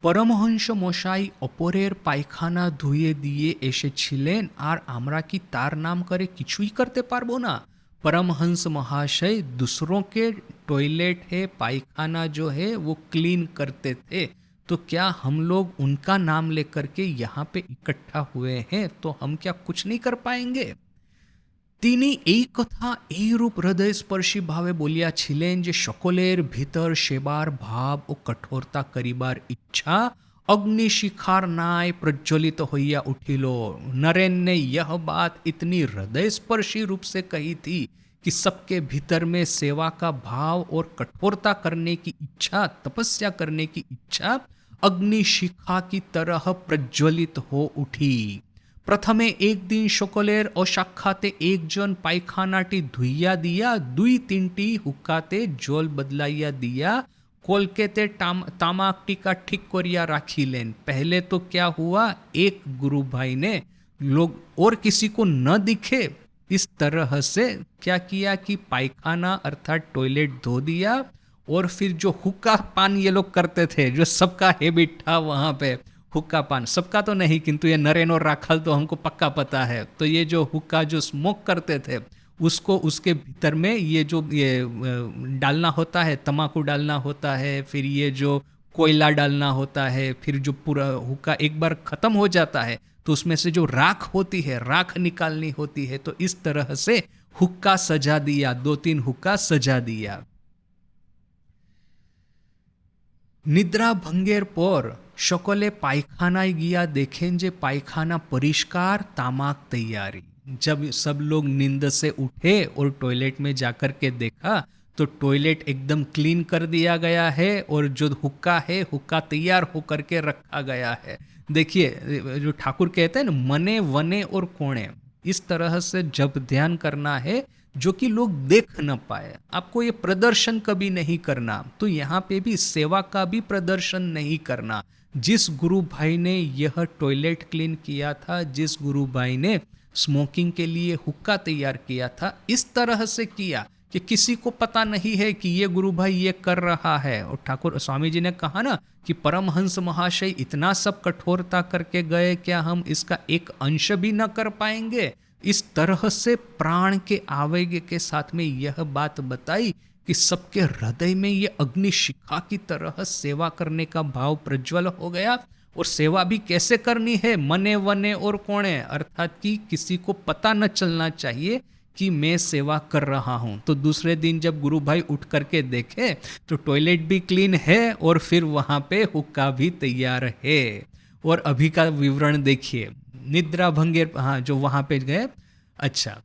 परमहंस मशाई অপরের পায়খানা ধুয়ে দিয়ে এসেছিলেন আর আমরা কি তার নাম করে কিছুই करते पारबो ना? परमहंस महाशय दूसरों के टॉयलेट है, पायखाना जो है वो क्लीन करते थे, तो क्या हम लोग उनका नाम लेकर के यहाँ पे इकट्ठा हुए हैं तो हम क्या कुछ नहीं कर पाएंगे? তিনি এই কথা এইরূপ হৃদয়স্পর্শী ভাবে বলিয়াছিলেন যে সকলের ভিতর সেবার ভাব ও কঠোরতা করিবার ইচ্ছা अग्निशिखार नाय प्रज्वलित होइया उठिल। नरेन ने यह बात इतनी हृदयस्पर्शी रूप से कही थी कि सबके भीतर में सेवा का भाव और कठोरता करने की इच्छा, तपस्या करने की इच्छा अग्निशिखा की तरह प्रज्वलित हो उठी। प्रथमे एक दिन सकलेर असाक्षाते एकजन पायखानाटी धुइया दिया, दुई तीनटी हुक्काते जल बदलाइया दिया, कोलकेते तामाक टीका ठीक करिया राखिलेन। पहले तो क्या हुआ, एक गुरु भाई ने लोग और किसी को न दिखे इस तरह से क्या किया कि पायखाना अर्थात टॉयलेट धो दिया, और फिर जो हुक्का पान ये लोग करते थे, जो सबका हैबिट था वहाँ पे हुक्का पान, सबका तो नहीं किंतु ये नरेन और राखल तो हमको पक्का पता है, तो ये जो हुक्का जो स्मोक करते थे उसको उसके भीतर में ये जो ये डालना होता है, तम्बाकू डालना होता है, फिर ये जो कोयला डालना होता है, फिर जो पूरा हुक्का एक बार ख़त्म हो जाता है तो उसमें से जो राख होती है, राख निकालनी होती है, तो इस तरह से हुक्का सजा दिया, 2-3 हुक्का सजा दिया। निद्रा भंगेर पर सकले पायखानाय गिया देखें जे पायखाना परिष्कार, तामाक तैयारी। जब सब लोग नींद से उठे और टॉयलेट में जाकर के देखा तो टॉयलेट एकदम क्लीन कर दिया गया है और जो हुक्का है, हुक्का तैयार होकर के रखा गया है। देखिए जो ठाकुर कहते हैं ना, मने वने और कोणे, इस तरह से जब ध्यान करना है जो कि लोग देख न पाए, आपको ये प्रदर्शन कभी नहीं करना, तो यहाँ पे भी सेवा का भी प्रदर्शन नहीं करना। जिस गुरु भाई ने यह टॉयलेट क्लीन किया था, जिस गुरु भाई ने स्मोकिंग के लिए हुक्का तैयार किया था, इस तरह से किया कि किसी को पता नहीं है कि ये गुरु भाई ये कर रहा है। और ठाकुर स्वामी जी ने कहा ना कि परमहंस महाशय इतना सब कठोरता करके गए, क्या हम इसका एक अंश भी न कर पाएंगे? इस तरह से प्राण के आवेग के साथ में यह बात बताई कि सबके हृदय में ये अग्निशिखा की तरह सेवा करने का भाव प्रज्वल हो गया। और सेवा भी कैसे करनी है, मने वने और कोणे, अर्थात कि किसी को पता न चलना चाहिए कि मैं सेवा कर रहा हूँ। तो दूसरे दिन जब गुरु भाई उठ करके देखे तो टॉयलेट भी क्लीन है और फिर वहाँ पे हुक्का भी तैयार है। और अभी का विवरण देखिए, निद्रा भंगेर, हाँ जो वहाँ पे गए, अच्छा,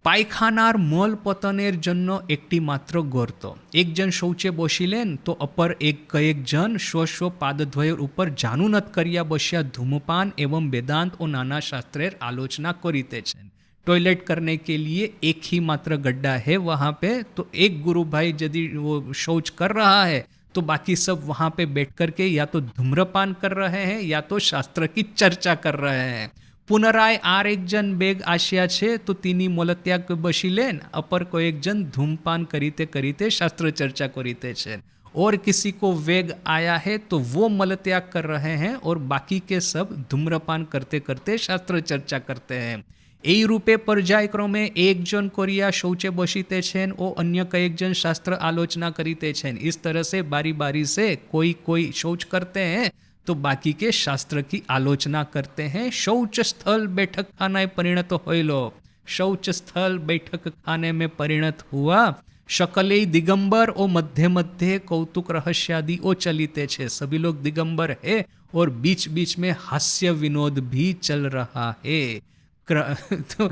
पायखानार मल पतनेर जन्य एकटी मात्र गर्त, एक जन शौचे बसिलेन तो अपर एक कयेक जन स्व स्व पादद्वयर ऊपर जानुनत करिया बसिया धूमपान एवं वेदांत और नाना शास्त्रेर आलोचना करिते छेन। टॉयलेट करने के लिए एक ही मात्र गड्ढा है वहाँ पे, तो एक गुरु भाई यदि वो शौच कर रहा है तो बाकी सब वहाँ पे बैठ करके या तो धूम्रपान कर रहे हैं या तो शास्त्र की चर्चा कर रहे हैं। पुनराय आर एक जन बेग आशिया छे तो तीनी मलत्याग बसिलेन, अपर को एक जन धूमपान करीते करीते शास्त्र चर्चा करीते छे। और किसी को वेग आया है तो वो मलत्याग कर रहे हैं और बाकी के सब धूम्रपान करते करते शास्त्र चर्चा करते हैं। এই रूपे पर्यायक्रमे एक जन कोरिया शौचे बसीते छेन ओ अन्य कएक जन शास्त्र आलोचना करीते छेन। इस तरह से बारी बारी से कोई कोई शौच करते हैं तो बाकी के शास्त्र की आलोचना करते हैं। शौच स्थल बैठक खाना परिणत होइलो, शौच स्थल बैठक खाने में परिणत हुआ। शकले दिगंबर ओ मध्य मध्य कौतुक रहस्यादि ओ चलिते छे, सभी लोग दिगंबर है और बीच बीच में हास्य विनोद भी चल रहा है। तो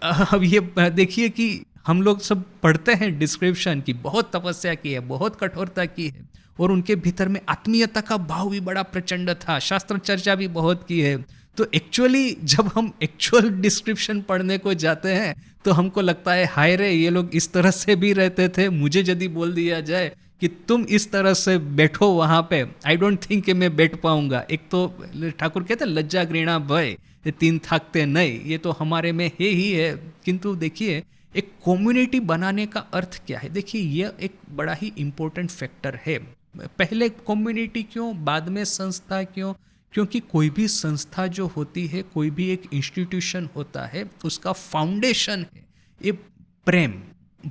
अब ये देखिए कि हम लोग सब पढ़ते हैं डिस्क्रिप्शन की, बहुत तपस्या की है, बहुत कठोरता की है और उनके भीतर में आत्मीयता का भाव भी बड़ा प्रचंड था, शास्त्र चर्चा भी बहुत की है। तो एक्चुअली जब हम एक्चुअल डिस्क्रिप्शन पढ़ने को जाते हैं तो हमको लगता है हाय रे, ये लोग इस तरह से भी रहते थे। मुझे यदि बोल दिया जाए कि तुम इस तरह से बैठो वहाँ पे, आई डोंट थिंक कि मैं बैठ पाऊंगा। एक तो ठाकुर कहते हैं लज्जा घृणा भय, ये तीन थकते नहीं, ये तो हमारे में है ही है। किंतु देखिए एक कम्युनिटी बनाने का अर्थ क्या है, देखिए यह एक बड़ा ही इम्पोर्टेंट फैक्टर है। पहले कम्युनिटी क्यों, बाद में संस्था क्यों? क्योंकि कोई भी संस्था जो होती है, कोई भी एक इंस्टीट्यूशन होता है, उसका फाउंडेशन है ये प्रेम,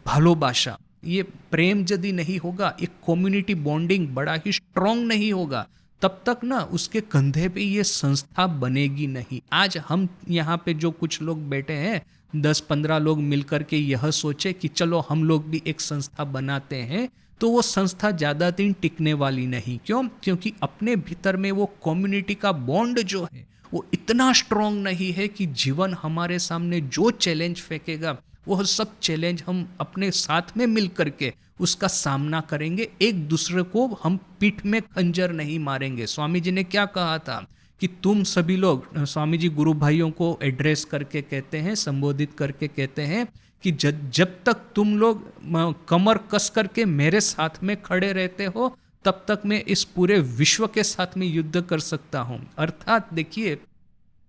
भालोबाशा। ये प्रेम यदि नहीं होगा, एक कम्युनिटी बॉन्डिंग बड़ा ही स्ट्रांग नहीं होगा, तब तक ना उसके कंधे पे ये संस्था बनेगी नहीं। आज हम यहाँ पे जो कुछ लोग बैठे हैं, 10-15 लोग मिलकर के यह सोचे कि चलो हम लोग भी एक संस्था बनाते हैं, तो वो संस्था ज़्यादा दिन टिकने वाली नहीं। क्यों? क्योंकि अपने भीतर में वो कम्युनिटी का बॉन्ड जो है वो इतना स्ट्रांग नहीं है कि जीवन हमारे सामने जो चैलेंज फेंकेगा वो सब चैलेंज हम अपने साथ में मिल करके उसका सामना करेंगे। एक दूसरे को हम पीठ में खंजर नहीं मारेंगे। स्वामी जी ने क्या कहा था कि तुम सभी लोग, स्वामी जी गुरु भाइयों को एड्रेस करके कहते हैं, संबोधित करके कहते हैं कि जब तक तुम लोग कमर कस करके मेरे साथ में खड़े रहते हो, तब तक मैं इस पूरे विश्व के साथ में युद्ध कर सकता हूं। अर्थात देखिए,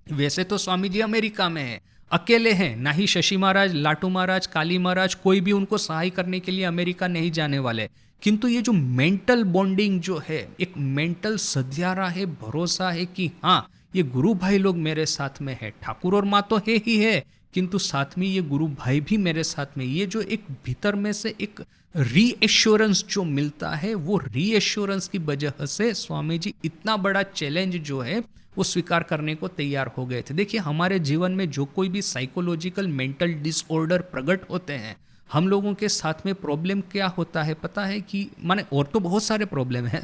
वैसे तो स्वामी जी अमेरिका में हैं, अकेले हैं, ना ही शशि महाराज, लाटू महाराज, काली महाराज, कोई भी उनको सहाय करने के लिए अमेरिका नहीं जाने वाले। किंतु ये जो मेंटल बॉन्डिंग जो है, एक मेंटल सधियारा है, भरोसा है कि हाँ ये गुरु भाई लोग मेरे साथ में है। ठाकुर और माँ तो है ही है, किंतु साथ में ये गुरु भाई भी मेरे साथ में। ये जो एक भीतर में से एक रीएश्योरेंस जो मिलता है, वो रीएश्योरेंस की वजह से स्वामी जी इतना बड़ा चैलेंज जो है वो स्वीकार करने को तैयार हो गए थे। देखिए हमारे जीवन में जो कोई भी साइकोलॉजिकल मेंटल डिसऑर्डर प्रकट होते हैं, हम लोगों के साथ में प्रॉब्लम क्या होता है पता है कि माने, और तो बहुत सारे प्रॉब्लम है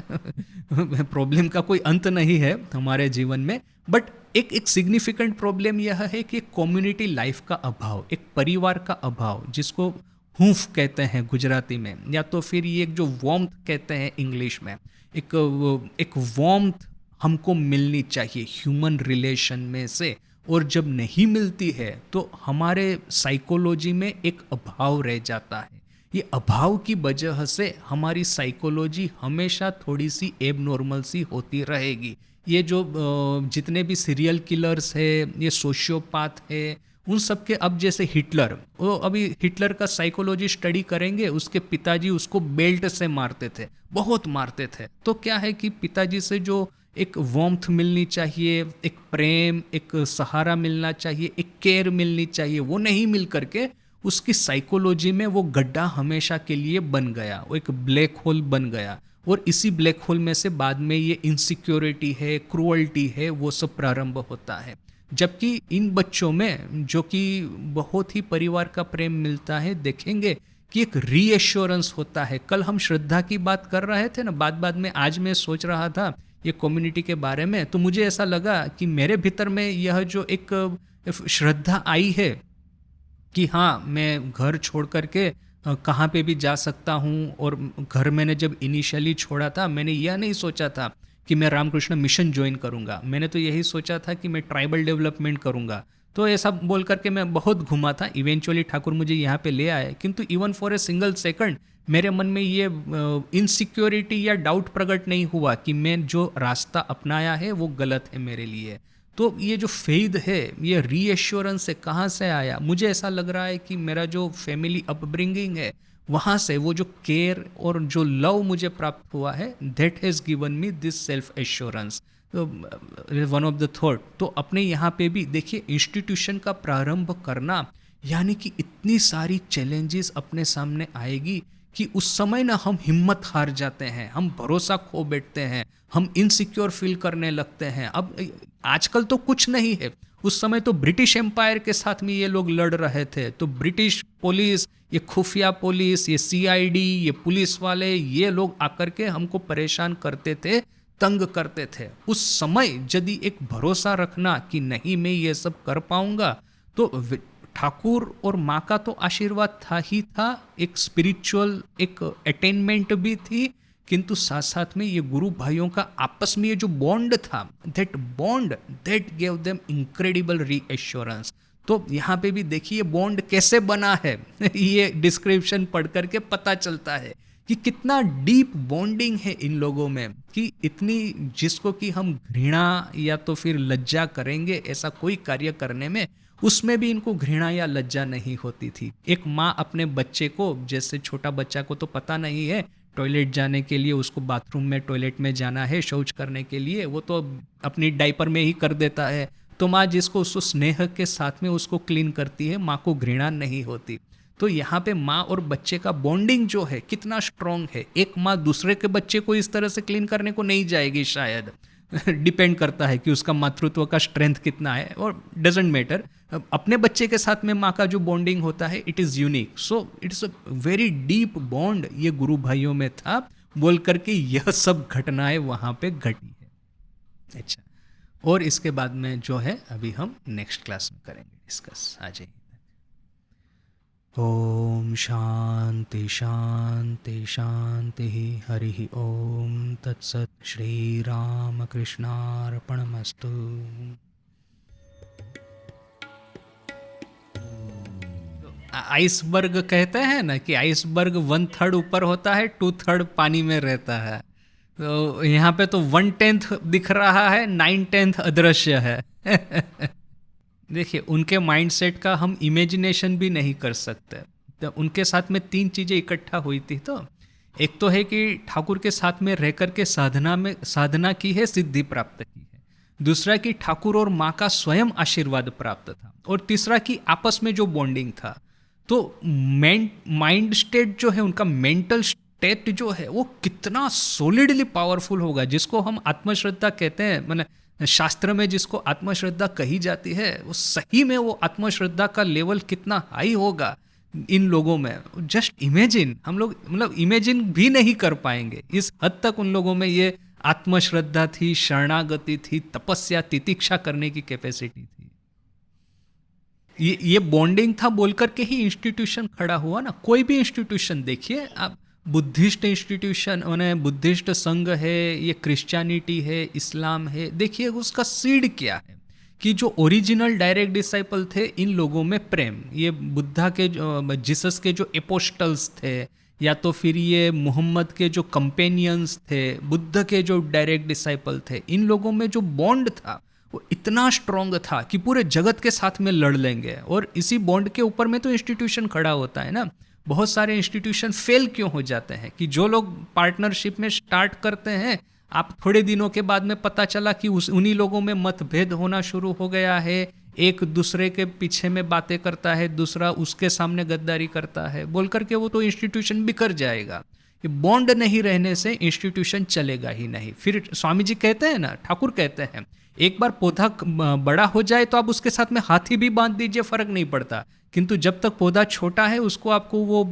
प्रॉब्लम का कोई अंत नहीं है हमारे जीवन में, बट एक सिग्निफिकेंट प्रॉब्लम यह है कि कम्युनिटी लाइफ का अभाव, एक परिवार का अभाव, जिसको हूफ कहते हैं गुजराती में, या तो फिर ये जो वार्मथ कहते हैं इंग्लिश में। एक वार्मथ हमको मिलनी चाहिए ह्यूमन रिलेशन में से, और जब नहीं मिलती है तो हमारे साइकोलॉजी में एक अभाव रह जाता है। ये अभाव की वजह से हमारी साइकोलॉजी हमेशा थोड़ी सी एबनॉर्मल सी होती रहेगी। ये जो जितने भी सीरियल किलर्स है, ये सोशियोपैथ है, उन सब के, अब जैसे हिटलर, वो अभी हिटलर का साइकोलॉजी स्टडी करेंगे, उसके पिताजी उसको बेल्ट से मारते थे, बहुत मारते थे। तो क्या है कि पिताजी से जो एक वार्मथ मिलनी चाहिए, एक प्रेम, एक सहारा मिलना चाहिए, एक केयर मिलनी चाहिए, वो नहीं मिल करके उसकी साइकोलॉजी में वो गड्ढा हमेशा के लिए बन गया, वो एक ब्लैक होल बन गया। और इसी ब्लैक होल में से बाद में ये इनसिक्योरिटी है, क्रूअल्टी है, वो सब प्रारंभ होता है। जबकि इन बच्चों में जो कि बहुत ही परिवार का प्रेम मिलता है, देखेंगे कि एक रीएश्योरेंस होता है। कल हम श्रद्धा की बात कर रहे थे ना, बाद में आज मैं सोच रहा था ये कम्युनिटी के बारे में, तो मुझे ऐसा लगा कि मेरे भीतर में यह जो एक श्रद्धा आई है कि हाँ मैं घर छोड़ करके कहाँ पे भी जा सकता हूँ। और घर मैंने जब इनिशियली छोड़ा था, मैंने यह नहीं सोचा था कि मैं रामकृष्ण मिशन ज्वाइन करूँगा, मैंने तो यही सोचा था कि मैं ट्राइबल डेवलपमेंट करूँगा। तो ऐसा बोल करके मैं बहुत घुमा था, इवेंचुअली ठाकुर मुझे यहाँ पे ले आए। किंतु even for a single second मेरे मन में ये इनसिक्योरिटी या डाउट प्रकट नहीं हुआ कि मैं जो रास्ता अपनाया है वो गलत है मेरे लिए। तो ये जो फेथ है, ये रीएश्योरेंस से कहाँ से आया? मुझे ऐसा लग रहा है कि मेरा जो फैमिली अपब्रिंगिंग है वहाँ से वो जो केयर और जो लव मुझे प्राप्त हुआ है, that has given me this self assurance, one of the thought. तो अपने यहाँ पे भी देखिए इंस्टीट्यूशन का प्रारंभ करना, यानी कि इतनी सारी चैलेंजेस अपने सामने आएगी कि उस समय ना हम हिम्मत हार जाते हैं, हम भरोसा खो बैठते हैं, हम इनसिक्योर फील करने लगते हैं। अब आजकल तो कुछ नहीं है, उस समय तो ब्रिटिश एम्पायर के साथ में ये लोग लड़ रहे थे, तो ब्रिटिश पुलिस, ये खुफिया पुलिस, ये सीआईडी, ये पुलिस वाले, ये लोग आकर के हमको परेशान करते थे, तंग करते थे। उस समय यदि एक भरोसा रखना कि नहीं मैं ये सब कर पाऊंगा, तो ठाकुर और माँ का तो आशीर्वाद था ही था, एक स्पिरिचुअल एक अटेनमेंट भी थी, किंतु साथ साथ में ये गुरु भाइयों का आपस में ये जो बॉन्ड था, that bond that gave them incredible reassurance. तो यहाँ पे भी देखिए बॉन्ड कैसे बना है ये डिस्क्रिप्शन पढ़ करके पता चलता है कि कितना डीप बॉन्डिंग है इन लोगों में, कि इतनी, जिसको कि हम घृणा या तो फिर लज्जा करेंगे ऐसा कोई कार्य करने में, उसमें भी इनको घृणा या लज्जा नहीं होती थी। एक माँ अपने बच्चे को, जैसे छोटा बच्चा को तो पता नहीं है टॉयलेट जाने के लिए, उसको बाथरूम में टॉयलेट में जाना है शौच करने के लिए, वो तो अपनी डायपर में ही कर देता है। तो माँ जिसको उसको स्नेह के साथ में उसको क्लीन करती है, माँ को घृणा नहीं होती। तो यहाँ पे माँ और बच्चे का बॉन्डिंग जो है कितना स्ट्रांग है। एक माँ दूसरे के बच्चे को इस तरह से क्लीन करने को नहीं जाएगी शायद। डिपेंड करता है कि उसका मातृत्व का स्ट्रेंथ कितना है, और डजेंट मैटर। अपने बच्चे के साथ में माँ का जो बॉन्डिंग होता है it is unique. So it's a very deep bond ये गुरु भाइयों में था, बोल करके यह सब घटनाएं वहाँ पे घटी है। अच्छा, और इसके बाद में जो है अभी हम नेक्स्ट क्लास में करेंगे डिस्कस। आ जाइए। ओम शांति शांति शांति। हरि ओम तत्सत। श्री राम कृष्णार्पणमस्तु। आइसबर्ग कहते हैं ना कि आइसबर्ग 1/3 ऊपर होता है, 2/3 पानी में रहता है। तो यहाँ पे तो 1/10 दिख रहा है, 9/10 अदृश्य है। देखिए, उनके माइंडसेट का हम इमेजिनेशन भी नहीं कर सकते। तो उनके साथ में 3 चीज़ें इकट्ठा हुई थी। तो एक तो है कि ठाकुर के साथ में रह कर के साधना की है, सिद्धि प्राप्त की है। दूसरा कि ठाकुर और माँ का स्वयं आशीर्वाद प्राप्त था। और तीसरा कि आपस में जो बॉन्डिंग था। तो माइंड स्टेट जो है, उनका मेंटल स्टेट जो है, वो कितना सॉलिडली पावरफुल होगा, जिसको हम आत्मश्रद्धा कहते हैं। मैंने शास्त्र में जिसको आत्मश्रद्धा कही जाती है, वो सही में वो आत्मश्रद्धा का लेवल कितना हाई होगा इन लोगों में। जस्ट इमेजिन, हम लोग मतलब इमेजिन भी नहीं कर पाएंगे इस हद तक उन लोगों में ये आत्मश्रद्धा थी, शरणागति थी, तपस्या, तितिक्षा करने की कैपेसिटी थी। ये बॉन्डिंग था बोल करके ही इंस्टीट्यूशन खड़ा हुआ ना। कोई भी इंस्टीट्यूशन देखिए आप, बुद्धिस्ट इंस्टीट्यूशन, मैंने बुद्धिस्ट संघ है, ये क्रिश्चियनिटी है, इस्लाम है, देखिए उसका सीड क्या है कि जो ओरिजिनल डायरेक्ट डिसाइपल थे, इन लोगों में प्रेम। ये बुद्धा के जीसस के जो एपोस्टल्स थे, या तो फिर ये मोहम्मद के जो कंपेनियंस थे, बुद्ध के जो डायरेक्ट डिसाइपल थे, इन लोगों में जो बॉन्ड था वो इतना स्ट्रॉन्ग था कि पूरे जगत के साथ में लड़ लेंगे। और इसी बॉन्ड के ऊपर में तो इंस्टीट्यूशन खड़ा होता है ना। बहुत सारे इंस्टीट्यूशन फेल क्यों हो जाते हैं कि जो लोग पार्टनरशिप में स्टार्ट करते हैं, आप थोड़े दिनों के बाद में पता चला कि उन्हीं लोगों में मतभेद होना शुरू हो गया है। एक दूसरे के पीछे में बातें करता है, दूसरा उसके सामने गद्दारी करता है, बोल करके वो तो इंस्टीट्यूशन बिखर जाएगा। ये बॉन्ड नहीं रहने से इंस्टीट्यूशन चलेगा ही नहीं। फिर स्वामी जी कहते हैं ना, ठाकुर कहते हैं, एक बार पौधा बड़ा हो जाए तो आप उसके साथ में हाथी भी बांध दीजिए, फर्क नहीं पड़ता, किंतु जब तक पौधा छोटा है उसको आपको वो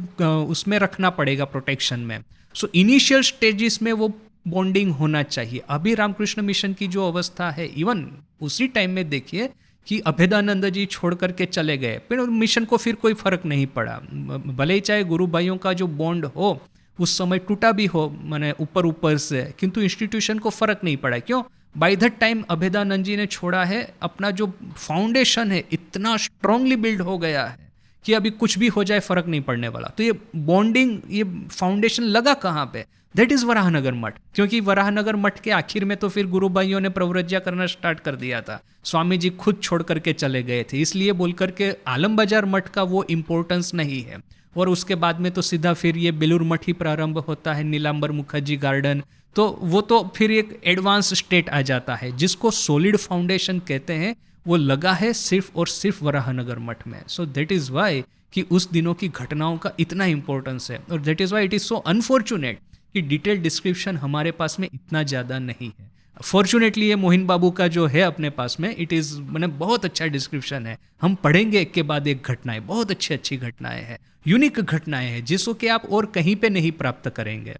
उसमें रखना पड़ेगा, प्रोटेक्शन में। सो इनिशियल स्टेजेस में वो बॉन्डिंग होना चाहिए। अभी रामकृष्ण मिशन की जो अवस्था है, इवन उसी टाइम में देखिए कि अभेदानंद जी छोड़ करके चले गए, फिर मिशन को फिर कोई फर्क नहीं पड़ा। भले ही चाहे गुरु भाइयों का जो बॉन्ड हो उस समय टूटा भी हो, माने ऊपर ऊपर से, किंतु इंस्टीट्यूशन को फर्क नहीं पड़ा। क्यों? बाय द टाइम अभेदानंद जी ने छोड़ा है, अपना जो फाउंडेशन है इतना स्ट्रांगली बिल्ड हो गया है कि अभी कुछ भी हो जाए फर्क नहीं पड़ने वाला। तो ये बॉन्डिंग, ये फाउंडेशन लगा कहाँ पे? दैट इज़ वराहनगर मठ। क्योंकि वराहनगर मठ के आखिर में तो फिर गुरु भाइयों ने प्रव्रज्या करना स्टार्ट कर दिया था, स्वामी जी खुद छोड़ करके चले गए थे, इसलिए बोल करके आलम बाजार मठ का वो इम्पोर्टेंस नहीं है। और उसके बाद में तो सीधा फिर ये बेलूर मठ ही प्रारंभ होता है, नीलांबर मुखर्जी गार्डन। तो वो तो फिर एक एडवांस स्टेट आ जाता है, जिसको सॉलिड फाउंडेशन कहते हैं, वो लगा है सिर्फ और सिर्फ वराहनगर मठ में। सो दैट इज़ वाई कि उस दिनों की घटनाओं का इतना इंपॉर्टेंस है। और that is why it is so unfortunate कि डिटेल डिस्क्रिप्शन हमारे पास में इतना ज़्यादा नहीं है। फॉर्चुनेटली ये मोहिन बाबू का जो है अपने पास में, इट इज़ मैंने बहुत अच्छा डिस्क्रिप्शन है। हम पढ़ेंगे एक के बाद एक घटनाएं, बहुत अच्छी अच्छी घटनाएं हैं, यूनिक घटनाएं हैं, जिसको कि आप और कहीं पे नहीं प्राप्त करेंगे,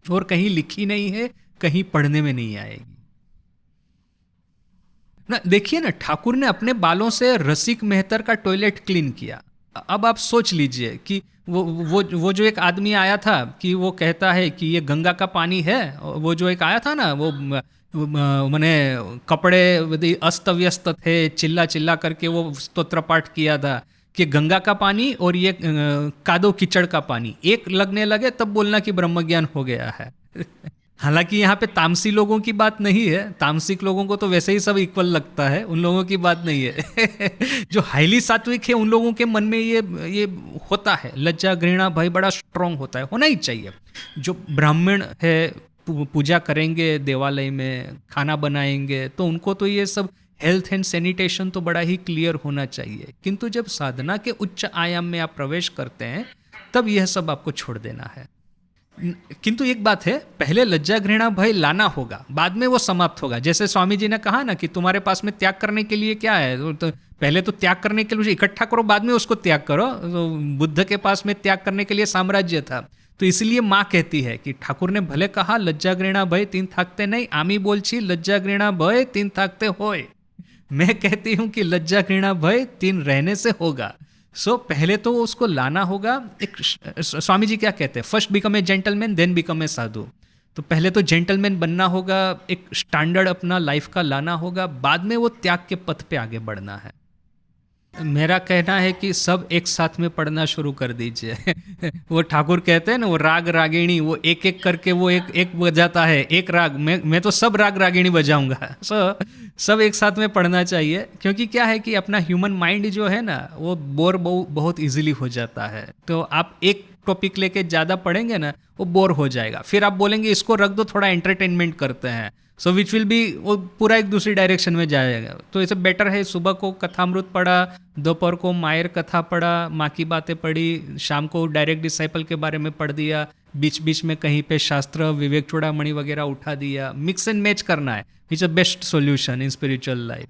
और कहीं लिखी नहीं है, कहीं पढ़ने में नहीं आएगी ना। देखिए ना, ठाकुर ने अपने बालों से रसिक मेहतर का टॉयलेट क्लीन किया। अब आप सोच लीजिए कि वो जो एक आदमी आया था कि वो कहता है कि ये गंगा का पानी है, वो जो एक आया था ना, वो मैंने कपड़े अस्त व्यस्त थे, चिल्ला चिल्ला करके वो स्तोत्र पाठ किया था कि गंगा का पानी और ये कादो कीचड़ का पानी एक लगने लगे तब बोलना कि ब्रह्मज्ञान हो गया है। हालांकि यहाँ पे तामसी लोगों की बात नहीं है, तामसिक लोगों को तो वैसे ही सब इक्वल लगता है, उन लोगों की बात नहीं है। जो हाईली सात्विक है उन लोगों के मन में ये होता है, लज्जा घृणा भय बड़ा स्ट्रांग होता है, होना ही चाहिए। जो ब्राह्मण है पूजा करेंगे देवालय में, खाना बनाएंगे, तो उनको तो ये सब हेल्थ एंड सैनिटेशन तो बड़ा ही क्लियर होना चाहिए। किंतु जब साधना के उच्च आयाम में आप प्रवेश करते हैं तब यह सब आपको छोड़ देना है। किंतु एक बात है, पहले लज्जा घृणा भय लाना होगा, बाद में वो समाप्त होगा। जैसे स्वामी जी ने कहा ना कि तुम्हारे पास में त्याग करने के लिए क्या है, तो पहले तो त्याग करने के लिए इकट्ठा करो, बाद में उसको त्याग करो। तो बुद्ध के पास में त्याग करने के लिए साम्राज्य था, तो इसलिए माँ कहती है कि ठाकुर ने भले कहा लज्जा घृणा भय तीन थाकते नहीं, आमी बोलछी लज्जा घृणा भय तीन थाकते होए। मैं कहती हूँ कि लज्जा घृणा भय तीन रहने से होगा। पहले तो उसको लाना होगा। एक स्वामी जी क्या कहते हैं, first become a gentleman then become a sadhu. तो पहले तो जेंटलमैन बनना होगा, एक स्टैंडर्ड अपना लाइफ का लाना होगा, बाद में वो त्याग के पथ पे आगे बढ़ना है। मेरा कहना है कि सब एक साथ में पढ़ना शुरू कर दीजिए। वो ठाकुर कहते हैं ना, वो राग रागिणी, वो एक एक करके वो एक बजाता है, एक राग, मैं तो सब राग रागिणी बजाऊंगा। सब एक साथ में पढ़ना चाहिए, क्योंकि क्या है कि अपना ह्यूमन माइंड जो है ना वो बोर बहुत इजीली हो जाता है। तो आप एक टॉपिक लेके ज़्यादा पढ़ेंगे ना वो बोर हो जाएगा, फिर आप बोलेंगे इसको रख दो, थोड़ा एंटरटेनमेंट करते हैं, सो विच विल बी, वो पूरा एक दूसरी डायरेक्शन में जाएगा। तो इसे बेटर है सुबह को कथामृत पढ़ा, दोपहर को मायर कथा पढ़ा, माँ की बातें पढ़ी, शाम को डायरेक्ट डिसाइपल के बारे में पढ़ दिया, बीच बीच में कहीं पे शास्त्र विवेक चूड़ामणि वगैरह उठा दिया। मिक्स एंड मैच करना है, it's a best solution in spiritual life.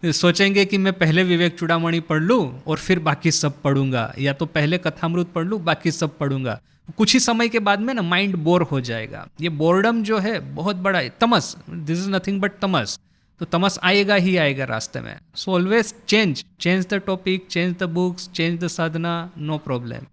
सोचेंगे कि मैं पहले विवेक चूड़ामणि पढ़ लूँ और फिर बाकी सब पढ़ूंगा, या तो पहले कथामृत पढ़ लूँ बाकी सब पढ़ूंगा, कुछ ही समय के बाद में ना माइंड बोर हो जाएगा। ये बोर्डम जो है बहुत बड़ा है, तमस, दिस इज नथिंग बट तमस। तो तमस आएगा ही आएगा रास्ते में। So always change the topic, change the books, change the sadhana, no problem.